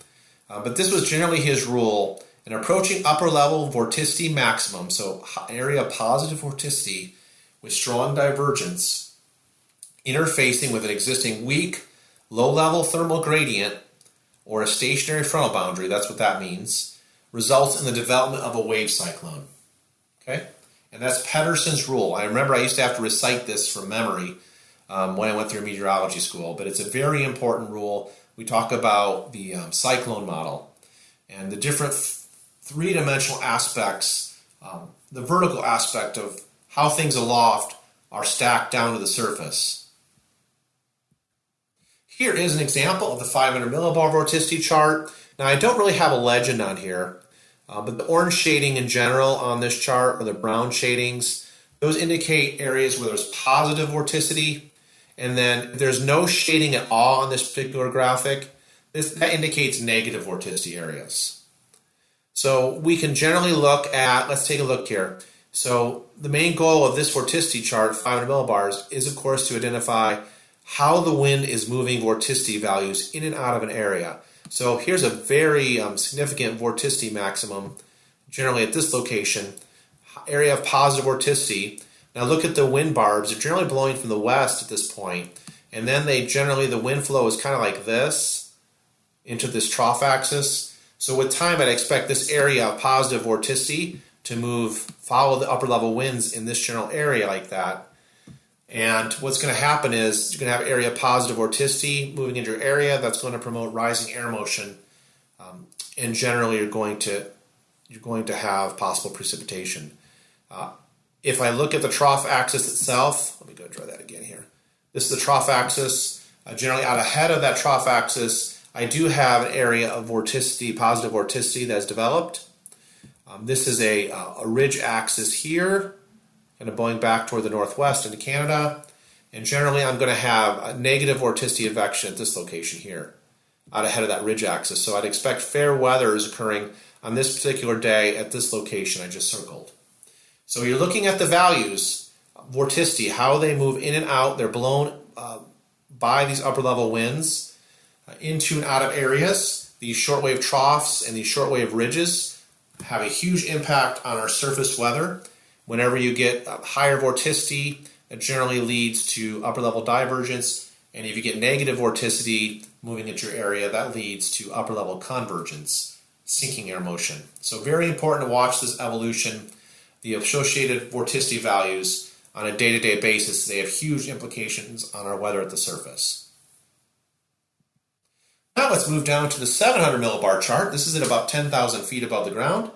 But this was generally his rule. In approaching upper level vorticity maximum, so area of positive vorticity with strong divergence, interfacing with an existing weak, low-level thermal gradient or a stationary frontal boundary, that's what that means, results in the development of a wave cyclone. Okay? And that's Pedersen's rule. I remember I used to have to recite this from memory when I went through meteorology school, but it's a very important rule. We talk about the cyclone model and the different three-dimensional aspects, the vertical aspect of how things aloft are stacked down to the surface. Here is an example of the 500 millibar vorticity chart. Now, I don't really have a legend on here, but the orange shading in general on this chart, or the brown shadings, those indicate areas where there's positive vorticity. And then if there's no shading at all on this particular graphic, that indicates negative vorticity areas. So we can generally look at, let's take a look here. So the main goal of this vorticity chart, 500 millibars, is of course to identify how the wind is moving vorticity values in and out of an area. So here's a very significant vorticity maximum, generally at this location, area of positive vorticity. Now look at the wind barbs. They're generally blowing from the west at this point, and then the wind flow is kind of like this into this trough axis. So with time, I'd expect this area of positive vorticity to follow the upper level winds in this general area like that. And what's going to happen is you're going to have area of positive vorticity moving into your area. That's going to promote rising air motion, and generally you're going to have possible precipitation. If I look at the trough axis itself, let me go draw that again here. This is the trough axis. Generally out ahead of that trough axis, I do have an area of vorticity, positive vorticity that's developed. This is a ridge axis here, kind of blowing back toward the northwest into Canada. And generally I'm going to have a negative vorticity advection at this location here, out ahead of that ridge axis. So I'd expect fair weather is occurring on this particular day at this location I just circled. So you're looking at the values, vorticity, how they move in and out. They're blown by these upper level winds into and out of areas. These shortwave troughs and these shortwave ridges have a huge impact on our surface weather. Whenever you get higher vorticity, it generally leads to upper level divergence. And if you get negative vorticity moving into your area, that leads to upper level convergence, sinking air motion. So very important to watch this evolution. The associated vorticity values on a day-to-day basis, they have huge implications on our weather at the surface. Now let's move down to the 700 millibar chart. This is at about 10,000 feet above the ground.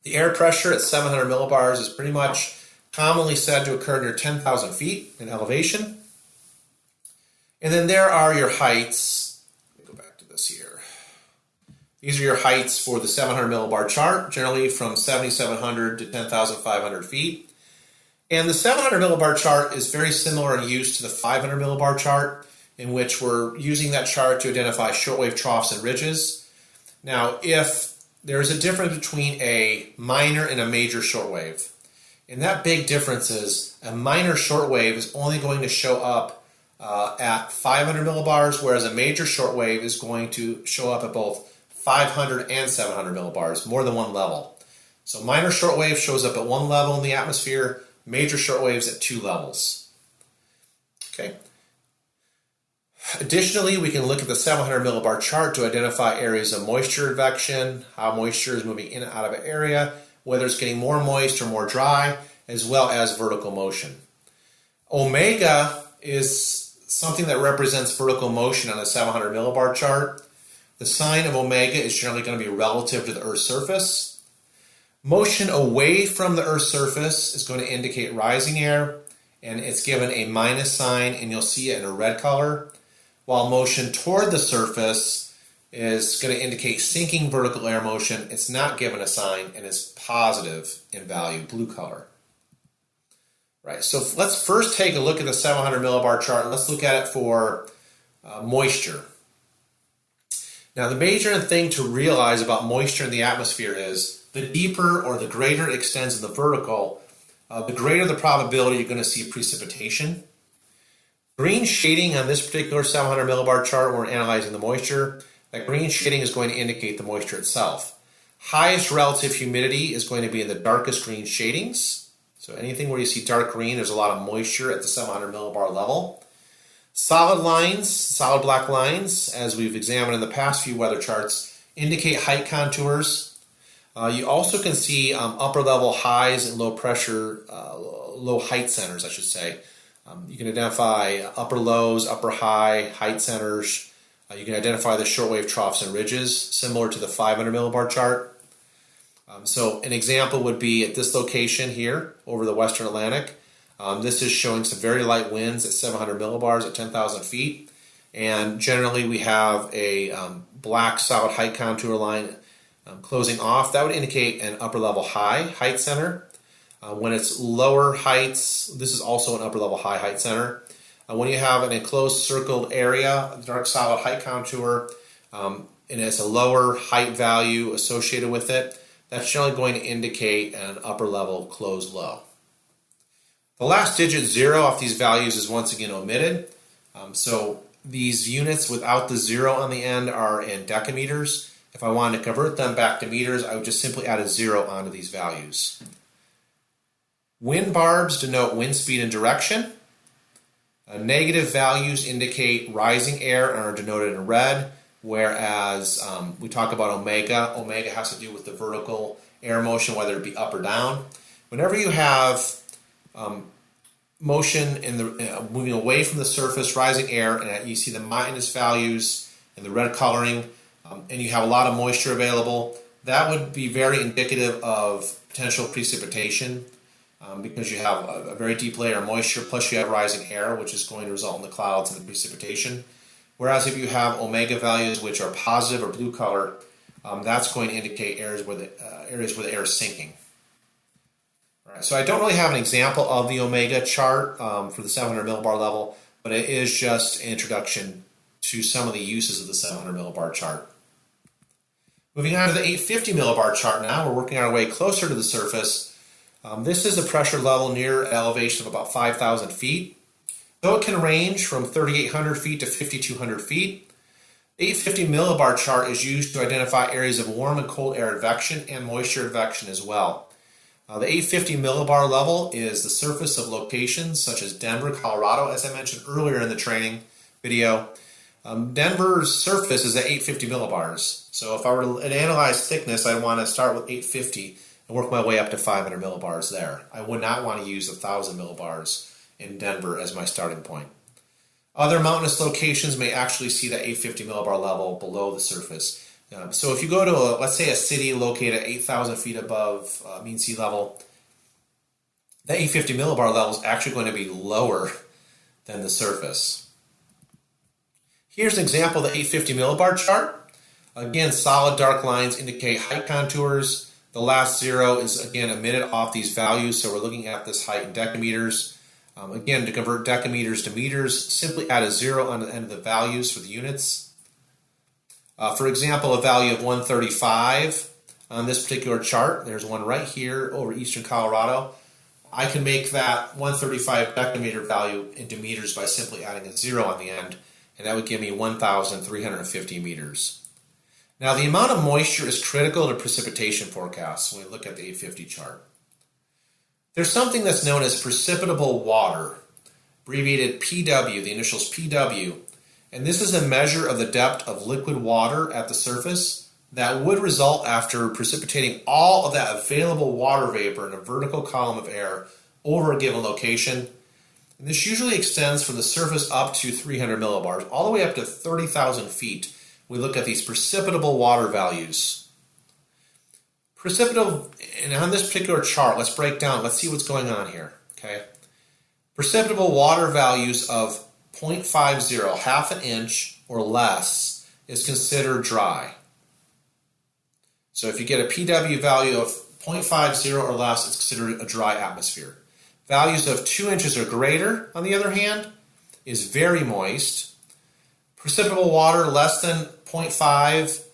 The air pressure at 700 millibars is pretty much commonly said to occur near 10,000 feet in elevation. And then there are your heights. Let me go back to this here. These are your heights for the 700 millibar chart, generally from 7,700 to 10,500 feet. And the 700 millibar chart is very similar in use to the 500 millibar chart, in which we're using that chart to identify shortwave troughs and ridges. Now, if there's a difference between a minor and a major shortwave. And that big difference is a minor shortwave is only going to show up at 500 millibars, whereas a major shortwave is going to show up at both 500 and 700 millibars, more than one level. So minor shortwave shows up at one level in the atmosphere, major shortwaves at 2 levels. Okay. Additionally, we can look at the 700 millibar chart to identify areas of moisture advection, how moisture is moving in and out of an area, whether it's getting more moist or more dry, as well as vertical motion. Omega is something that represents vertical motion on a 700 millibar chart. The sign of omega is generally going to be relative to the Earth's surface. Motion away from the Earth's surface is going to indicate rising air, and it's given a minus sign, and you'll see it in a red color, while motion toward the surface is going to indicate sinking vertical air motion. It's not given a sign, and it's positive in value, blue color. Right, so let's first take a look at the 700 millibar chart, and let's look at it for moisture. Now, the major thing to realize about moisture in the atmosphere is the deeper or the greater it extends in the vertical, the greater the probability you're going to see precipitation. Green shading on this particular 700 millibar chart, when we're analyzing the moisture, that green shading is going to indicate the moisture itself. Highest relative humidity is going to be in the darkest green shadings. So anything where you see dark green, there's a lot of moisture at the 700 millibar level. Solid lines, solid black lines, as we've examined in the past few weather charts, indicate height contours. You also can see upper level highs and low pressure, low height centers, I should say. You can identify upper lows, upper high, height centers. You can identify the shortwave troughs and ridges, similar to the 500 millibar chart. So an example would be at this location here over the Western Atlantic. This is showing some very light winds at 700 millibars at 10,000 feet. And generally we have a black solid height contour line closing off. That would indicate an upper level high height center. When it's lower heights, this is also an upper level high height center. When you have an enclosed circled area, dark solid height contour, and it's a lower height value associated with it, that's generally going to indicate an upper level closed low. The last digit 0 off these values is once again omitted. So these units without the 0 on the end are in decameters. If I wanted to convert them back to meters, I would just simply add a 0 onto these values. Wind barbs denote wind speed and direction. Negative values indicate rising air and are denoted in red, whereas we talk about omega. Omega has to do with the vertical air motion, whether it be up or down. Whenever you have motion in the moving away from the surface, rising air, and you see the minus values and the red coloring, and you have a lot of moisture available, that would be very indicative of potential precipitation. Because you have a very deep layer of moisture, plus you have rising air, which is going to result in the clouds and the precipitation. Whereas if you have omega values, which are positive or blue color, that's going to indicate areas where the air is sinking. All right, so I don't really have an example of the omega chart for the 700 millibar level, but it is just an introduction to some of the uses of the 700 millibar chart. Moving on to the 850 millibar chart now, we're working our way closer to the surface. This is a pressure level near an elevation of about 5,000 feet. Though it can range from 3,800 feet to 5,200 feet, the 850 millibar chart is used to identify areas of warm and cold air advection and moisture advection as well. The 850 millibar level is the surface of locations such as Denver, Colorado, as I mentioned earlier in the training video. Denver's surface is at 850 millibars. So if I were to analyze thickness, I'd want to start with 850 and work my way up to 500 millibars there. I would not want to use 1,000 millibars in Denver as my starting point. Other mountainous locations may actually see that 850 millibar level below the surface. So if you go to, let's say, a city located at 8,000 feet above mean sea level, that 850 millibar level is actually going to be lower than the surface. Here's an example of the 850 millibar chart. Again, solid dark lines indicate height contours. The last 0 is, again, omitted off these values, so we're looking at this height in decameters. Again, to convert decameters to meters, simply add a 0 on the end of the values for the units. For example, a value of 135 on this particular chart. There's one right here over eastern Colorado. I can make that 135 decameter value into meters by simply adding a 0 on the end, and that would give me 1,350 meters. Now, the amount of moisture is critical to precipitation forecasts when we look at the 850 chart. There's something that's known as precipitable water, abbreviated PW, the initials PW, and this is a measure of the depth of liquid water at the surface that would result after precipitating all of that available water vapor in a vertical column of air over a given location. And this usually extends from the surface up to 300 millibars, all the way up to 30,000 feet. We look at these precipitable water values. And on this particular chart, let's break down, let's see what's going on here. Okay. Precipitable water values of 0.50, half an inch or less, is considered dry. So if you get a PW value of 0.50 or less, it's considered a dry atmosphere. Values of 2 inches or greater, on the other hand, is very moist. Precipitable water less than 0.5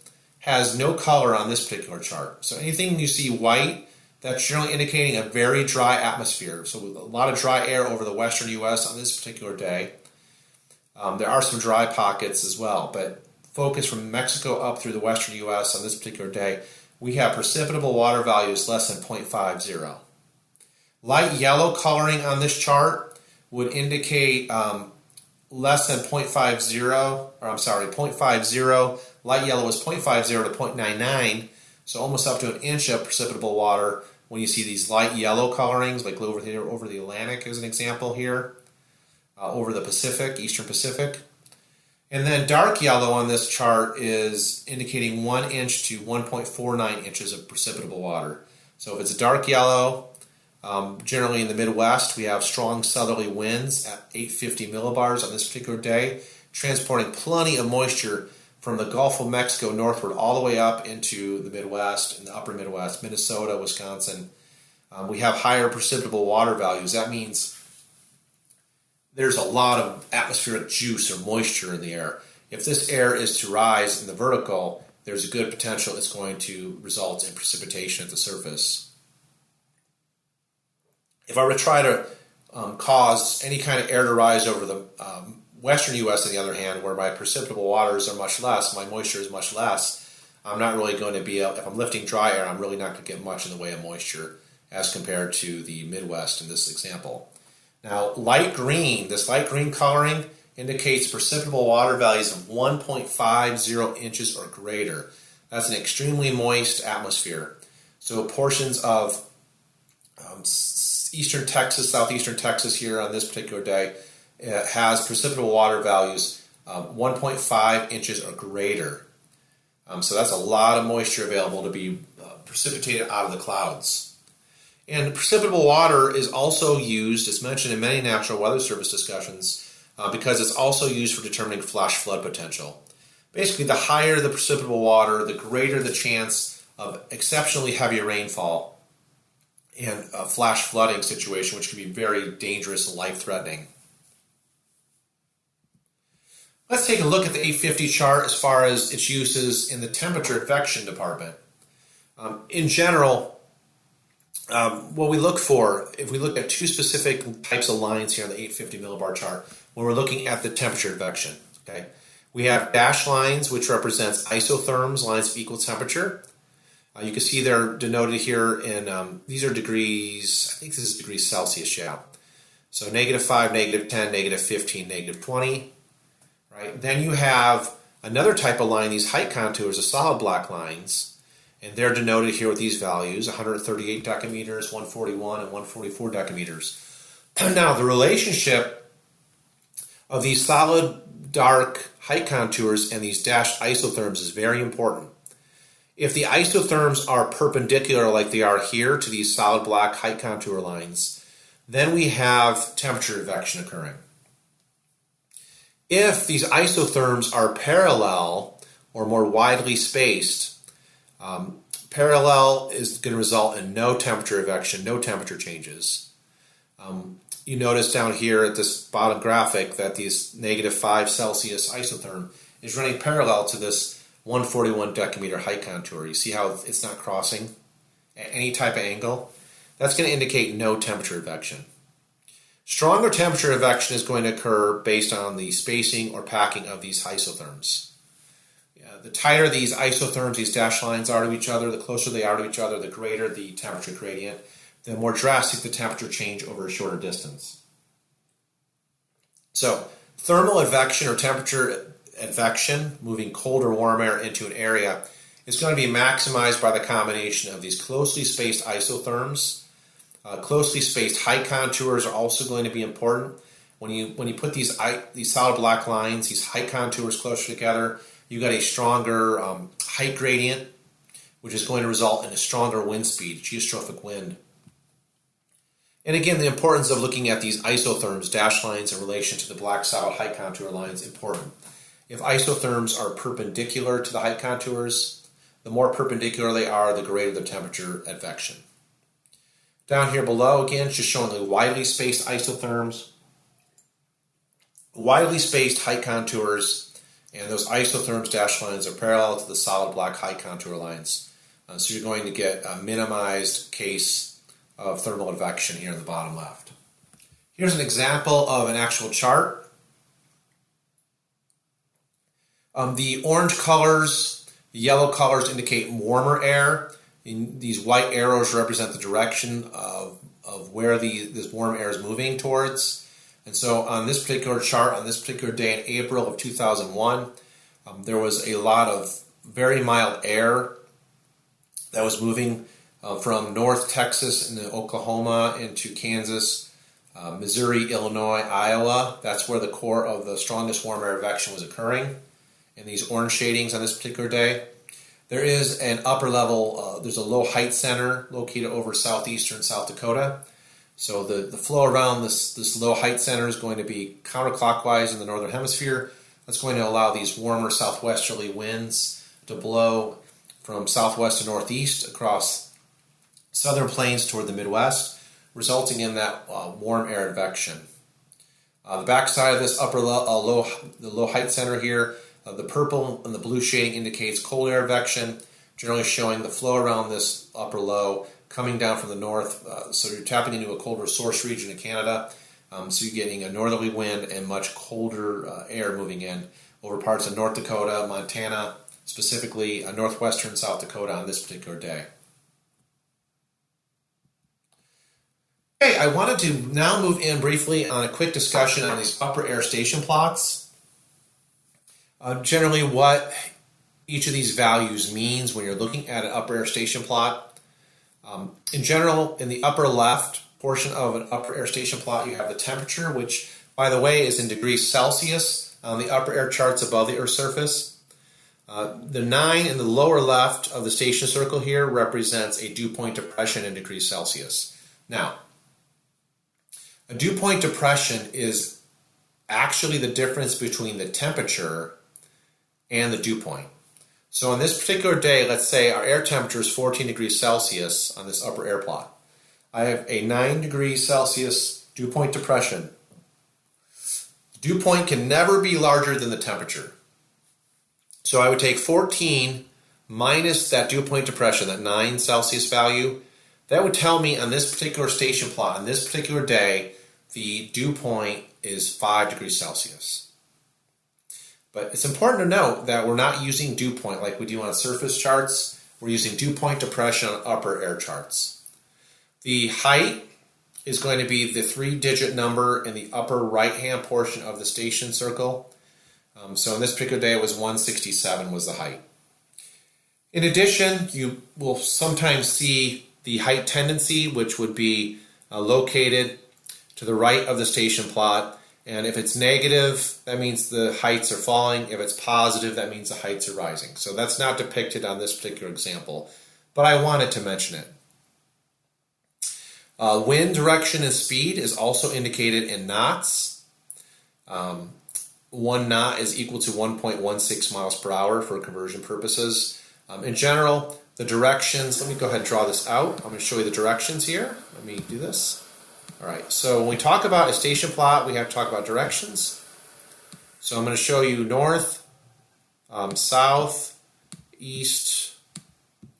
has no color on this particular chart. So anything you see white, that's generally indicating a very dry atmosphere. So with a lot of dry air over the western U.S. on this particular day. There are some dry pockets as well, but focus from Mexico up through the western U.S. on this particular day, we have precipitable water values less than 0.50. Light yellow coloring on this chart would indicate less than 0.50. Light yellow is 0.50 to 0.99, so almost up to an inch of precipitable water when you see these light yellow colorings, like over here over the Atlantic as an example here, over the Pacific, Eastern Pacific. And then dark yellow on this chart is indicating 1 inch to 1.49 inches of precipitable water. So if it's a dark yellow, generally in the Midwest, we have strong southerly winds at 850 millibars on this particular day, transporting plenty of moisture from the Gulf of Mexico northward all the way up into the Midwest and the upper Midwest, Minnesota, Wisconsin. We have higher precipitable water values. That means there's a lot of atmospheric juice or moisture in the air. If this air is to rise in the vertical, there's a good potential it's going to result in precipitation at the surface. If I were to try to cause any kind of air to rise over the western U.S., on the other hand, where my precipitable waters are much less, my moisture is much less, I'm not really going to be able, if I'm lifting dry air, I'm really not going to get much in the way of moisture as compared to the Midwest in this example. Now, light green, this light green coloring indicates precipitable water values of 1.50 inches or greater. That's an extremely moist atmosphere. So portions of eastern Texas, southeastern Texas here on this particular day has precipitable water values 1.5 inches or greater. So that's a lot of moisture available to be precipitated out of the clouds. And precipitable water is also used, it's mentioned in many National Weather Service discussions, because it's also used for determining flash flood potential. Basically, the higher the precipitable water, the greater the chance of exceptionally heavy rainfall and a flash flooding situation, which can be very dangerous and life-threatening. Let's take a look at the 850 chart as far as its uses in the temperature advection department. In general, what we look for, if we look at two specific types of lines here on the 850 millibar chart, when we're looking at the temperature advection, okay, we have dashed lines, which represents isotherms, lines of equal temperature. You can see they're denoted here in, these are degrees, I think this is degrees Celsius, yeah. So -5, -10, -15, -20, right? Then you have another type of line, these height contours, the solid black lines, and they're denoted here with these values, 138 decameters, 141, and 144 decameters. Now, the relationship of these solid dark height contours and these dashed isotherms is very important. If the isotherms are perpendicular like they are here to these solid black height contour lines, then we have temperature advection occurring. If these isotherms are parallel or more widely spaced, parallel is going to result in no temperature advection, no temperature changes. You notice down here at this bottom graphic that this -5 Celsius isotherm is running parallel to this 141 decameter height contour. You see how it's not crossing at any type of angle? That's going to indicate no temperature advection. Stronger temperature advection is going to occur based on the spacing or packing of these isotherms. The tighter these isotherms, these dashed lines are to each other, the closer they are to each other, the greater the temperature gradient, the more drastic the temperature change over a shorter distance. So, thermal advection or temperature advection, moving cold or warm air into an area, is going to be maximized by the combination of these closely spaced isotherms. Closely spaced height contours are also going to be important. When you put these solid black lines, these height contours closer together, you got a stronger height gradient, which is going to result in a stronger wind speed, geostrophic wind. And again, the importance of looking at these isotherms, dashed lines, in relation to the black solid height contour lines, important. If isotherms are perpendicular to the height contours, the more perpendicular they are, the greater the temperature advection. Down here below, again, just showing the widely spaced isotherms, widely spaced height contours, and those isotherms dashed lines are parallel to the solid black height contour lines. So you're going to get a minimized case of thermal advection here in the bottom left. Here's an example of an actual chart. The orange colors, the yellow colors indicate warmer air. These white arrows represent the direction of where this warm air is moving towards. And so on this particular chart, on this particular day in April of 2001, there was a lot of very mild air that was moving from North Texas into Oklahoma into Kansas, Missouri, Illinois, Iowa. That's where the core of the strongest warm air advection was occurring in these orange shadings on this particular day. There is an upper level, there's a low height center located over southeastern South Dakota. So the flow around this low height center is going to be counterclockwise in the northern hemisphere. That's going to allow these warmer southwesterly winds to blow from southwest to northeast across southern plains toward the Midwest, resulting in that warm air advection. The backside of this the low height center here, the purple and the blue shading indicates cold air advection, generally showing the flow around this upper low coming down from the north. So you're tapping into a colder source region in Canada. So you're getting a northerly wind and much colder air moving in over parts of North Dakota, Montana, specifically northwestern South Dakota on this particular day. Okay, I wanted to now move in briefly on a quick discussion on these upper air station plots. Generally what each of these values means when you're looking at an upper air station plot. In general, in the upper left portion of an upper air station plot, you have the temperature, which, by the way, is in degrees Celsius on the upper air charts above the Earth's surface. The 9 in the lower left of the station circle here represents a dew point depression in degrees Celsius. Now, a dew point depression is actually the difference between the temperature and the dew point. So on this particular day, let's say our air temperature is 14 degrees Celsius on this upper air plot. I have a 9 degrees Celsius dew point depression. The dew point can never be larger than the temperature. So I would take 14 minus that dew point depression, that 9 Celsius value. That would tell me on this particular station plot, on this particular day, the dew point is 5 degrees Celsius. But it's important to note that we're not using dew point like we do on surface charts. We're using dew point depression on upper air charts. The height is going to be the 3-digit number in the upper right-hand portion of the station circle. So in this particular day, it was 167 was the height. In addition, you will sometimes see the height tendency, which would be located to the right of the station plot. And if it's negative, that means the heights are falling. If it's positive, that means the heights are rising. So that's not depicted on this particular example, but I wanted to mention it. Wind direction and speed is also indicated in knots. 1 knot is equal to 1.16 miles per hour for conversion purposes. In general, the directions, let me go ahead and draw this out. I'm going to show you the directions here. Let me do this. All right, so when we talk about a station plot, we have to talk about directions. So I'm going to show you north, south, east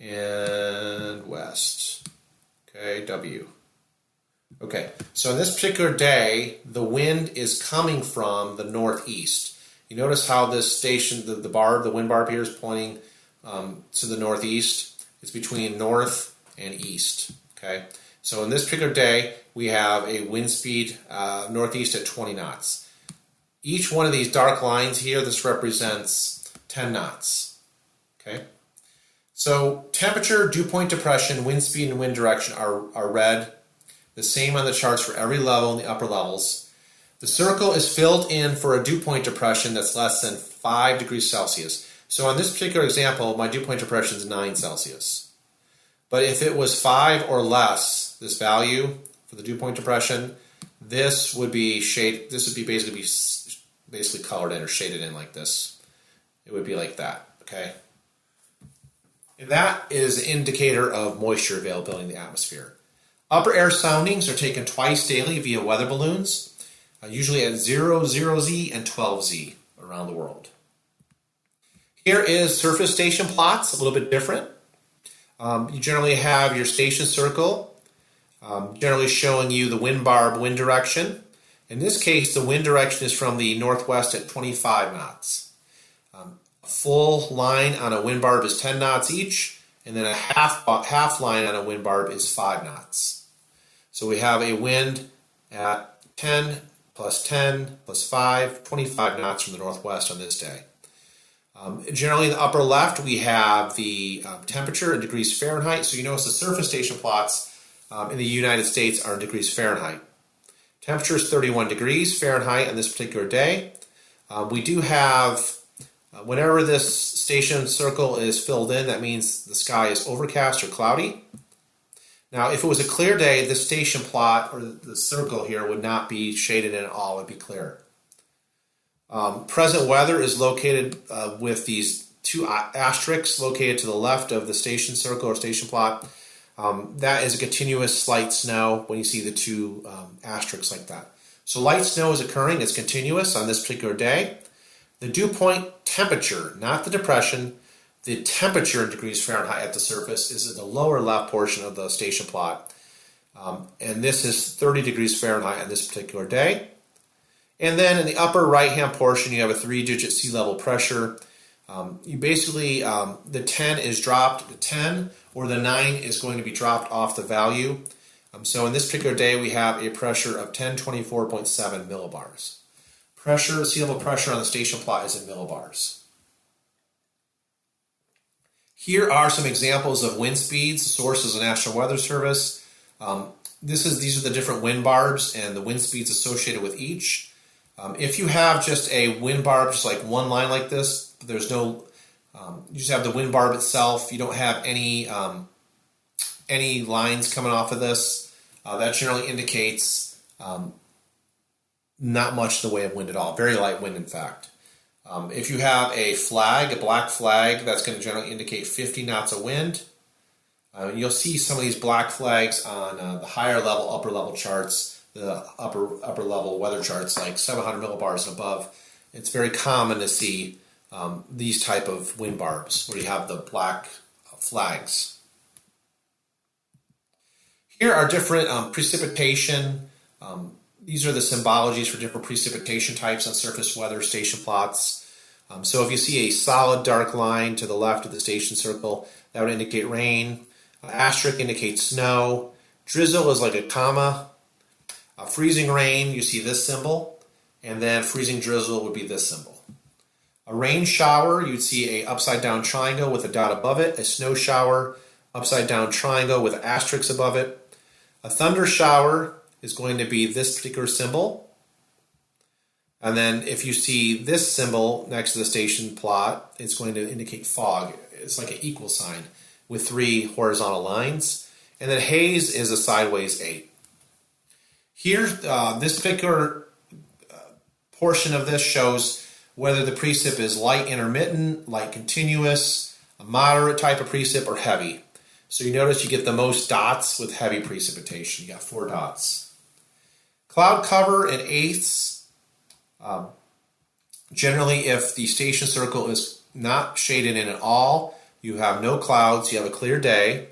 and west. Okay, W. Okay, so on this particular day, the wind is coming from the northeast. You notice how this station, the wind barb here is pointing to the northeast. It's between north and east. Okay, so in this particular day, we have a wind speed northeast at 20 knots. Each one of these dark lines here, this represents 10 knots. Okay, so temperature, dew point depression, wind speed, and wind direction are red. The same on the charts for every level in the upper levels. The circle is filled in for a dew point depression that's less than 5 degrees Celsius. So on this particular example, my dew point depression is 9 Celsius. But if it was 5 or less, this value for the dew point depression, this would be basically colored in or shaded in like this. It would be like that, okay? And that is an indicator of moisture availability in the atmosphere. Upper air soundings are taken twice daily via weather balloons, usually at 00Z and 12Z around the world. Here is surface station plots, a little bit different. You generally have your station circle, generally showing you the wind barb wind direction. In this case, the wind direction is from the northwest at 25 knots. A full line on a wind barb is 10 knots each, and then a half line on a wind barb is 5 knots. So we have a wind at 10 plus 10 plus 5, 25 knots from the northwest on this day. Generally in the upper left, we have the temperature in degrees Fahrenheit. So you notice the surface station plots in the United States are in degrees Fahrenheit. Temperature is 31 degrees Fahrenheit on this particular day. We do have, whenever this station circle is filled in, that means the sky is overcast or cloudy. Now, if it was a clear day, the station plot, or the circle here, would not be shaded in at all. It would be clear. Present weather is located with these two asterisks located to the left of the station circle or station plot. That is a continuous slight snow when you see the two asterisks like that. So light snow is occurring. It's continuous on this particular day. The dew point temperature, not the depression, the temperature in degrees Fahrenheit at the surface is in the lower left portion of the station plot. And this is 30 degrees Fahrenheit on this particular day. And then in the upper right-hand portion, you have a 3-digit sea level pressure. You basically, the 10 is dropped, the 10 or the 9 is going to be dropped off the value. So in this particular day, we have a pressure of 1024.7 millibars. Sea level pressure on the station plot is in millibars. Here are some examples of wind speeds. The source is the National Weather Service. These are the different wind barbs and the wind speeds associated with each. If you have just a wind barb, just like one line like this, there's no, you just have the wind barb itself. You don't have any lines coming off of this. That generally indicates not much in the way of wind at all. Very light wind, in fact. If you have a flag, a black flag, that's going to generally indicate 50 knots of wind. You'll see some of these black flags on the higher level, upper level charts, the upper level weather charts like 700 millibars and above. It's very common to see these type of wind barbs where you have the black flags. Here are different precipitation. These are the symbologies for different precipitation types on surface weather station plots. So if you see a solid dark line to the left of the station circle, that would indicate rain. Asterisk indicates snow. Drizzle is like a comma. Freezing rain, you see this symbol. And then freezing drizzle would be this symbol. A rain shower, you'd see a upside down triangle with a dot above it. A snow shower, upside down triangle with asterisks above it. A thunder shower is going to be this particular symbol. And then if you see this symbol next to the station plot, it's going to indicate fog. It's like an equal sign with 3 horizontal lines. And then haze is a sideways 8. Here, this particular portion of this shows whether the precip is light intermittent, light continuous, a moderate type of precip, or heavy. So you notice you get the most dots with heavy precipitation. You got 4 dots. Cloud cover in eighths. Generally, if the station circle is not shaded in at all, you have no clouds, you have a clear day.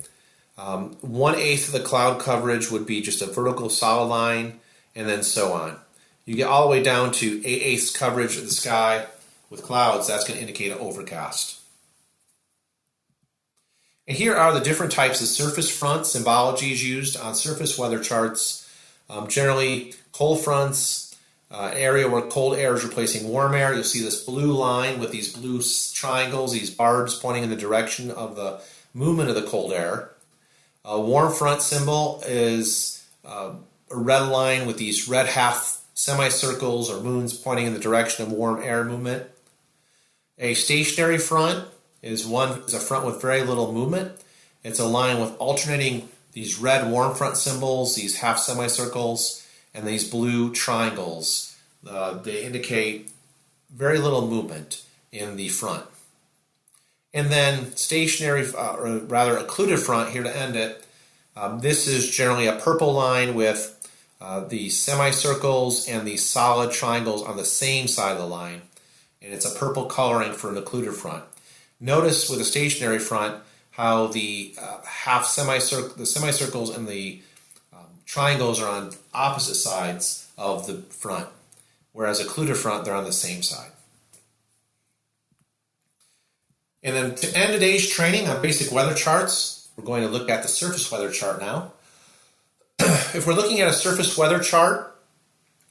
1/8 of the cloud coverage would be just a vertical solid line, and then so on. You get all the way down to 8/8 coverage of the sky with clouds. That's going to indicate an overcast. And here are the different types of surface front symbologies used on surface weather charts. Generally, cold fronts, an area where cold air is replacing warm air. You'll see this blue line with these blue triangles, these barbs pointing in the direction of the movement of the cold air. A warm front symbol is a red line with these red half semicircles or moons pointing in the direction of warm air movement. A stationary front is a front with very little movement. It's a line with alternating these red warm front symbols, these half semicircles, and these blue triangles. They indicate very little movement in the front. And then stationary, or rather occluded front, here to end it. This is generally a purple line with the semicircles and the solid triangles on the same side of the line. And it's a purple coloring for an occluded front. Notice with a stationary front how the semicircles and the triangles are on opposite sides of the front, whereas occluded front, they're on the same side. And then to end today's training on basic weather charts, we're going to look at the surface weather chart now. If we're looking at a surface weather chart,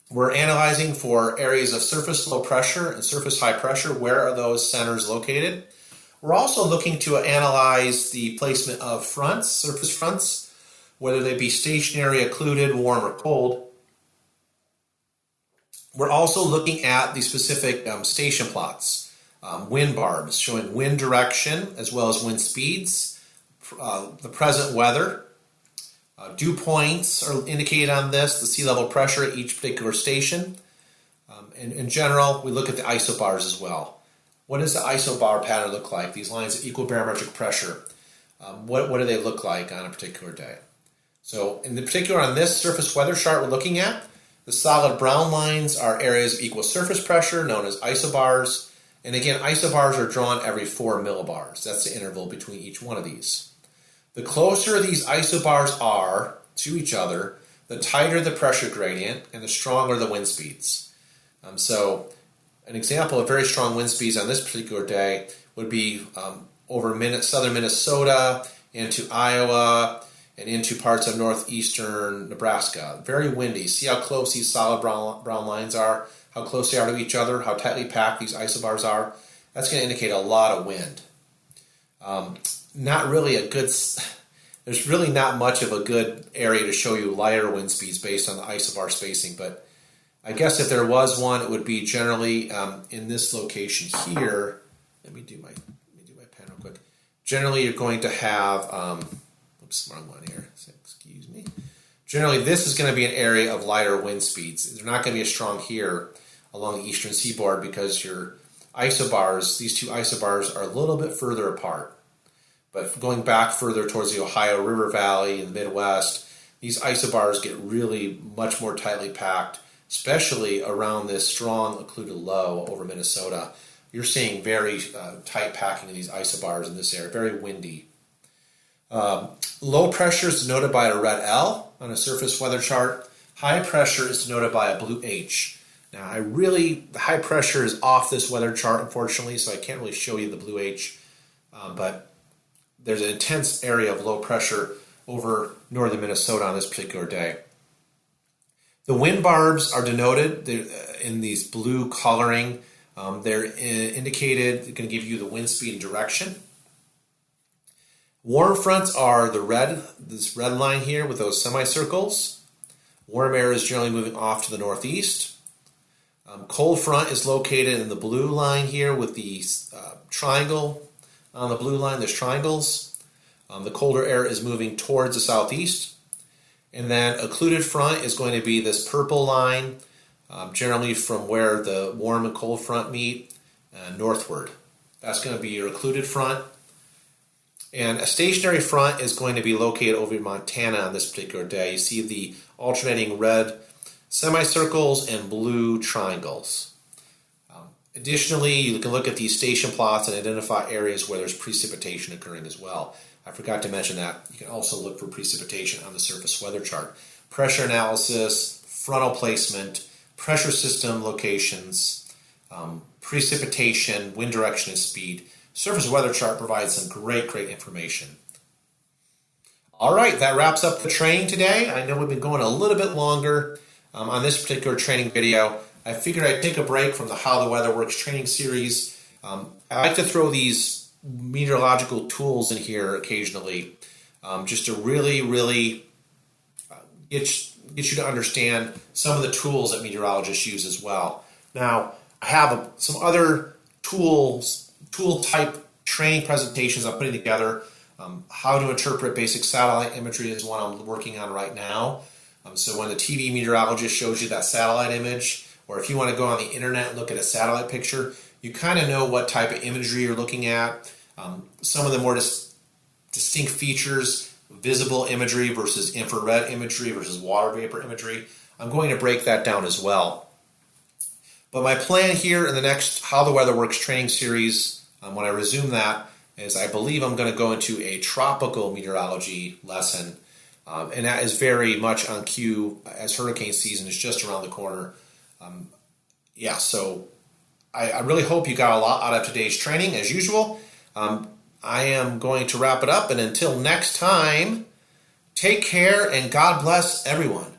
we're analyzing for areas of surface low pressure and surface high pressure. Where are those centers located? We're also looking to analyze the placement of fronts, surface fronts, whether they be stationary, occluded, warm, or cold. We're also looking at the specific station plots, wind barbs showing wind direction as well as wind speeds, the present weather. Dew points are indicated on this, the sea level pressure at each particular station. In general, we look at the isobars as well. What does the isobar pattern look like? These lines of equal barometric pressure. What do they look like on a particular day? So in particular on this surface weather chart we're looking at, the solid brown lines are areas of equal surface pressure known as isobars. And again, isobars are drawn every 4 millibars. That's the interval between each one of these. The closer these isobars are to each other, the tighter the pressure gradient and the stronger the wind speeds. So an example of very strong wind speeds on this particular day would be over southern Minnesota, into Iowa, and into parts of northeastern Nebraska. Very windy. See how close these solid brown lines are, how close they are to each other, how tightly packed these isobars are. That's going to indicate a lot of wind. There's really not much of a good area to show you lighter wind speeds based on the isobar spacing, but I guess if there was one, it would be generally in this location here. Let me do my pen real quick. Generally, you're going to have, wrong one here, excuse me. Generally, this is going to be an area of lighter wind speeds. They're not going to be as strong here along the eastern seaboard because your isobars, these two isobars, are a little bit further apart. But going back further towards the Ohio River Valley in the Midwest, these isobars get really much more tightly packed, especially around this strong occluded low over Minnesota. You're seeing very tight packing of these isobars in this area, very windy. Low pressure is denoted by a red L on a surface weather chart. High pressure is denoted by a blue H. Now, the high pressure is off this weather chart, unfortunately, so I can't really show you the blue H, but there's an intense area of low pressure over northern Minnesota on this particular day. The wind barbs are denoted in these blue coloring. They're indicated, they're going to give you the wind speed and direction. Warm fronts are this red line here with those semicircles. Warm air is generally moving off to the northeast. Cold front is located in the blue line here with the triangle. On the blue line, there's triangles. The colder air is moving towards the southeast. And then occluded front is going to be this purple line, generally from where the warm and cold front meet, northward. That's going to be your occluded front. And a stationary front is going to be located over in Montana on this particular day. You see the alternating red semicircles and blue triangles. Additionally, you can look at these station plots and identify areas where there's precipitation occurring as well. I forgot to mention that. You can also look for precipitation on the surface weather chart. Pressure analysis, frontal placement, pressure system locations, precipitation, wind direction and speed. Surface weather chart provides some great information. All right, that wraps up the training today. I know we've been going a little bit longer on this particular training video. I figured I'd take a break from the How the Weather Works training series. I like to throw these meteorological tools in here occasionally just to really get you to understand some of the tools that meteorologists use as well. Now, I have some other tool type training presentations I'm putting together. How to interpret basic satellite imagery is one I'm working on right now. So when the TV meteorologist shows you that satellite image, or if you want to go on the internet and look at a satellite picture, you kind of know what type of imagery you're looking at. Some of the more distinct features, visible imagery versus infrared imagery versus water vapor imagery. I'm going to break that down as well. But my plan here in the next How the Weather Works training series, when I resume that, is I believe I'm going to go into a tropical meteorology lesson. And that is very much on cue as hurricane season is just around the corner. So I really hope you got a lot out of today's training as usual. I am going to wrap it up, and until next time, take care and God bless everyone.